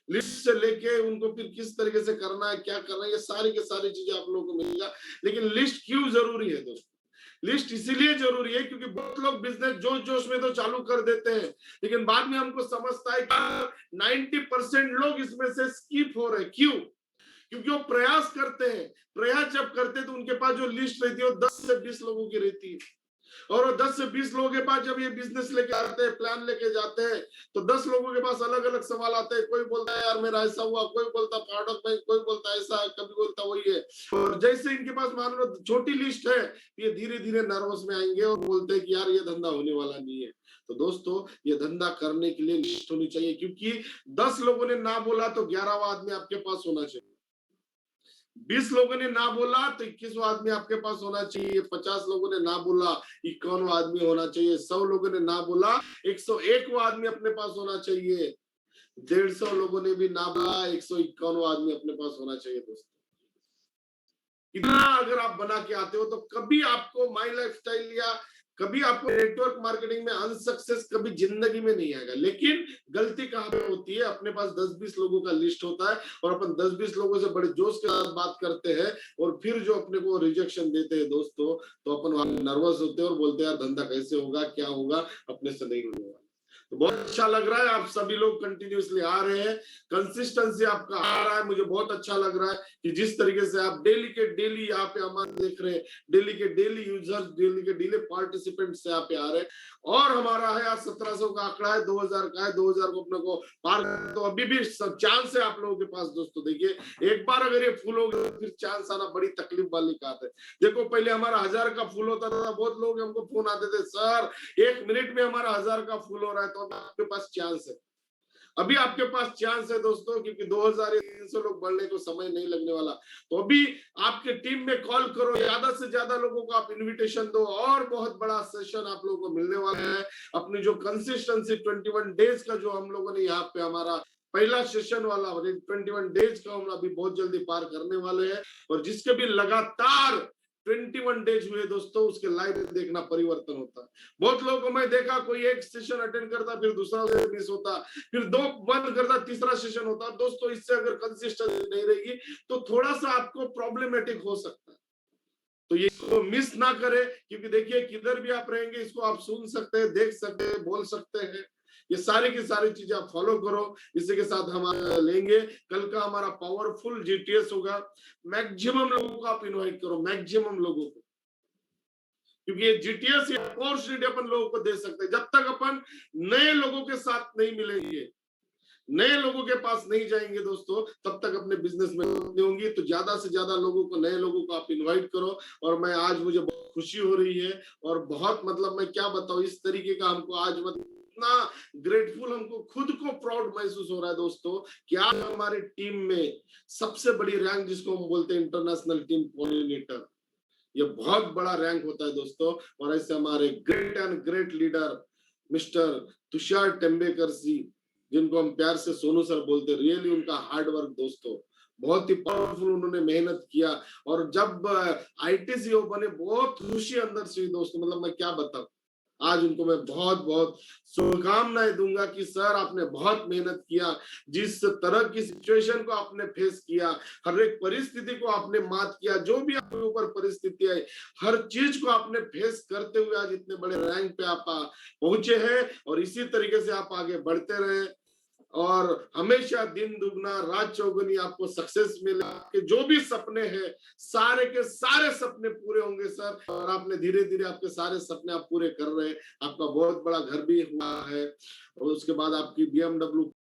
लिस्ट से लेके उनको फिर किस तरीके से करना है, क्या करना है, ये सारी की सारी चीजें आप लोगों को मिलेगा। लेकिन लिस्ट क्यों जरूरी है दोस्तों? लिस्ट इसीलिए जरूरी है क्योंकि बहुत लोग बिजनेस जोश जोश में तो चालू कर देते हैं, लेकिन बाद में हमको समझता है कि 90% लोग इसमें से स्किप हो रहे हैं। क्यों? क्योंकि वो प्रयास करते हैं, प्रयास जब करते हैं तो उनके पास जो लिस्ट रहती है वो 10 से 20 लोगों की रहती है। और वो 10 से 20 लोगों के पास जब ये बिजनेस लेके आते हैं, प्लान लेके जाते हैं, तो 10 लोगों के पास अलग अलग सवाल आते हैं। कोई बोलता है यार मेरा ऐसा हुआ, कोई बोलता प्रोडक्ट में, कोई बोलता ऐसा, कभी बोलता वही है। और जैसे इनके पास मान लो छोटी लिस्ट है, ये धीरे धीरे नर्वस में आएंगे और बोलते हैं कि यार ये धंधा होने वाला नहीं है। तो दोस्तों, ये धंधा करने के लिए लिस्ट होनी चाहिए, क्योंकि 10 लोगों ने ना बोला तो 11वां आदमी आपके पास होना चाहिए। 20 लोगों ने ना बोला तो 21वां आदमी आपके पास होना चाहिए। 50 लोगों ने ना बोला, 51वां आदमी होना चाहिए। 100 लोगों ने ना बोला, 101वां आदमी अपने पास होना चाहिए। 150 लोगों ने भी ना बोला, 151वां आदमी अपने पास होना चाहिए दोस्तों। इतना अगर आप बना के आते हो तो कभी आपको माई लाइफस्टाइल या कभी आपको नेटवर्क मार्केटिंग में अनसक्सेस कभी जिंदगी में नहीं आएगा। लेकिन गलती कहां पे होती है, अपने पास 10-20 लोगों का लिस्ट होता है और अपन 10-20 लोगों से बड़े जोश के साथ बात करते हैं और फिर जो अपने को रिजेक्शन देते हैं दोस्तों, तो अपन वहां नर्वस होते हैं और बोलते हैं यार धंधा कैसे होगा, क्या होगा, अपने से नहीं होने वाला। तो बहुत अच्छा लग रहा है, आप सभी लोग कंटिन्यूसली आ रहे हैं, कंसिस्टेंसी आपका आ रहा है। मुझे बहुत अच्छा लग रहा है कि जिस तरीके से आप डेली के डेली यहाँ पे हमारे देख रहे हैं, डेली के डेली यूजर्स, डेली के डेली पार्टिसिपेंट से यहाँ पे आ रहे हैं। और हमारा है आज 1700 का आंकड़ा है, 2000 का है, 2000 को अपने को पार, तो अभी भी सब चांस है आप लोगों के पास दोस्तों। देखिए एक बार अगर ये फुल हो गया फिर चांस आना बड़ी तकलीफ वाली बात है। देखो पहले हमारा 1000 का फुल होता था, बहुत लोग हमको फोन आते थे, सर 1 मिनट में हमारा 1000 का फुल हो रहा है। तो आपके पास चांस है, अभी आपके पास चांस है दोस्तों, क्योंकि 2000 या 300 लोग बढ़ने को समय नहीं लगने वाला। तो अभी आपके टीम में कॉल करो, ज्यादा से ज्यादा लोगों को आप इनविटेशन दो और बहुत बड़ा सेशन आप लोगों को मिलने वाला है। अपनी जो कंसिस्टेंसी 21 डेज का जो हम लोगों ने यहाँ पे हमारा पहला सेशन वाला 21 डेज का हम अभी बहुत जल्दी पार करने वाले हैं। और जिसके भी लगातार 21 डेज हुए दोस्तों, उसके लाइफ देखना परिवर्तन होता है। बहुत लोगों को मैं देखा, कोई एक सेशन अटेंड करता, फिर दूसरा मिस होता, फिर 2 बंद करता, तीसरा सेशन होता। दोस्तों इससे अगर कंसिस्टेंसी नहीं रहेगी तो थोड़ा सा आपको प्रॉब्लमेटिक हो सकता है। तो ये इसको मिस ना करें, क्योंकि देखिए किधर भी आप रहेंगे इसको आप सुन सकते हैं, देख सकते हैं, बोल सकते हैं। ये सारी की सारी चीजें आप फॉलो करो। इसी के साथ हम लेंगे कल का हमारा पावरफुल जीटीएस होगा। मैक्सिमम लोगों को आप इनवाइट करो, मैक्सिमम लोगों को, क्योंकि ये जीटीएस ये अपॉर्चुनिटी अपन लोगों को दे सकते हैं। जब तक अपन नए लोगों के साथ नहीं मिलेंगे, नए लोगों के पास नहीं जाएंगे दोस्तों, तब तक अपने बिजनेस में नहीं होंगी। तो ज्यादा से ज्यादा लोगों को, नए लोगों को आप इनवाइट करो। और मैं आज मुझे बहुत खुशी हो रही है और बहुत मतलब मैं क्या बताऊं, इस तरीके का हमको आज इतना ग्रेटफुल, हमको खुद को प्राउड महसूस हो रहा है दोस्तों कि आज हमारी टीम में सबसे बड़ी रैंक जिसको हम बोलते हैं इंटरनेशनल टीम कोऑर्डिनेटर, ये बहुत बड़ा रैंक होता है दोस्तों। और ऐसे हमारे great and great leader mister Tushar Tembekar ji, जिनको हम प्यार से सोनू सर बोलते हैं। रियली उनका हार्ड वर्क दोस्तों, बहुत ही पावरफुल उन्होंने मेहनत किया। और जब आईटी बने, बहुत खुशी अंदर से हुई दोस्तों, मतलब मैं क्या बताऊं। आज उनको मैं बहुत बहुत शुभकामनाएं दूंगा कि सर आपने बहुत मेहनत किया, जिस तरह की सिचुएशन को आपने फेस किया, हर एक परिस्थिति को आपने मात किया, जो भी आपके ऊपर परिस्थिति आई, हर चीज को आपने फेस करते हुए आज इतने बड़े रैंक पे आप पहुंचे हैं। और इसी तरीके से आप आगे बढ़ते रहे और हमेशा दिन दुगना रात चौगुनी आपको सक्सेस मिले। आपके जो भी सपने हैं, सारे के सारे सपने पूरे होंगे सर। और आपने धीरे धीरे आपके सारे सपने आप पूरे कर रहे हैं। आपका बहुत बड़ा घर भी हुआ है और उसके बाद आपकी BMW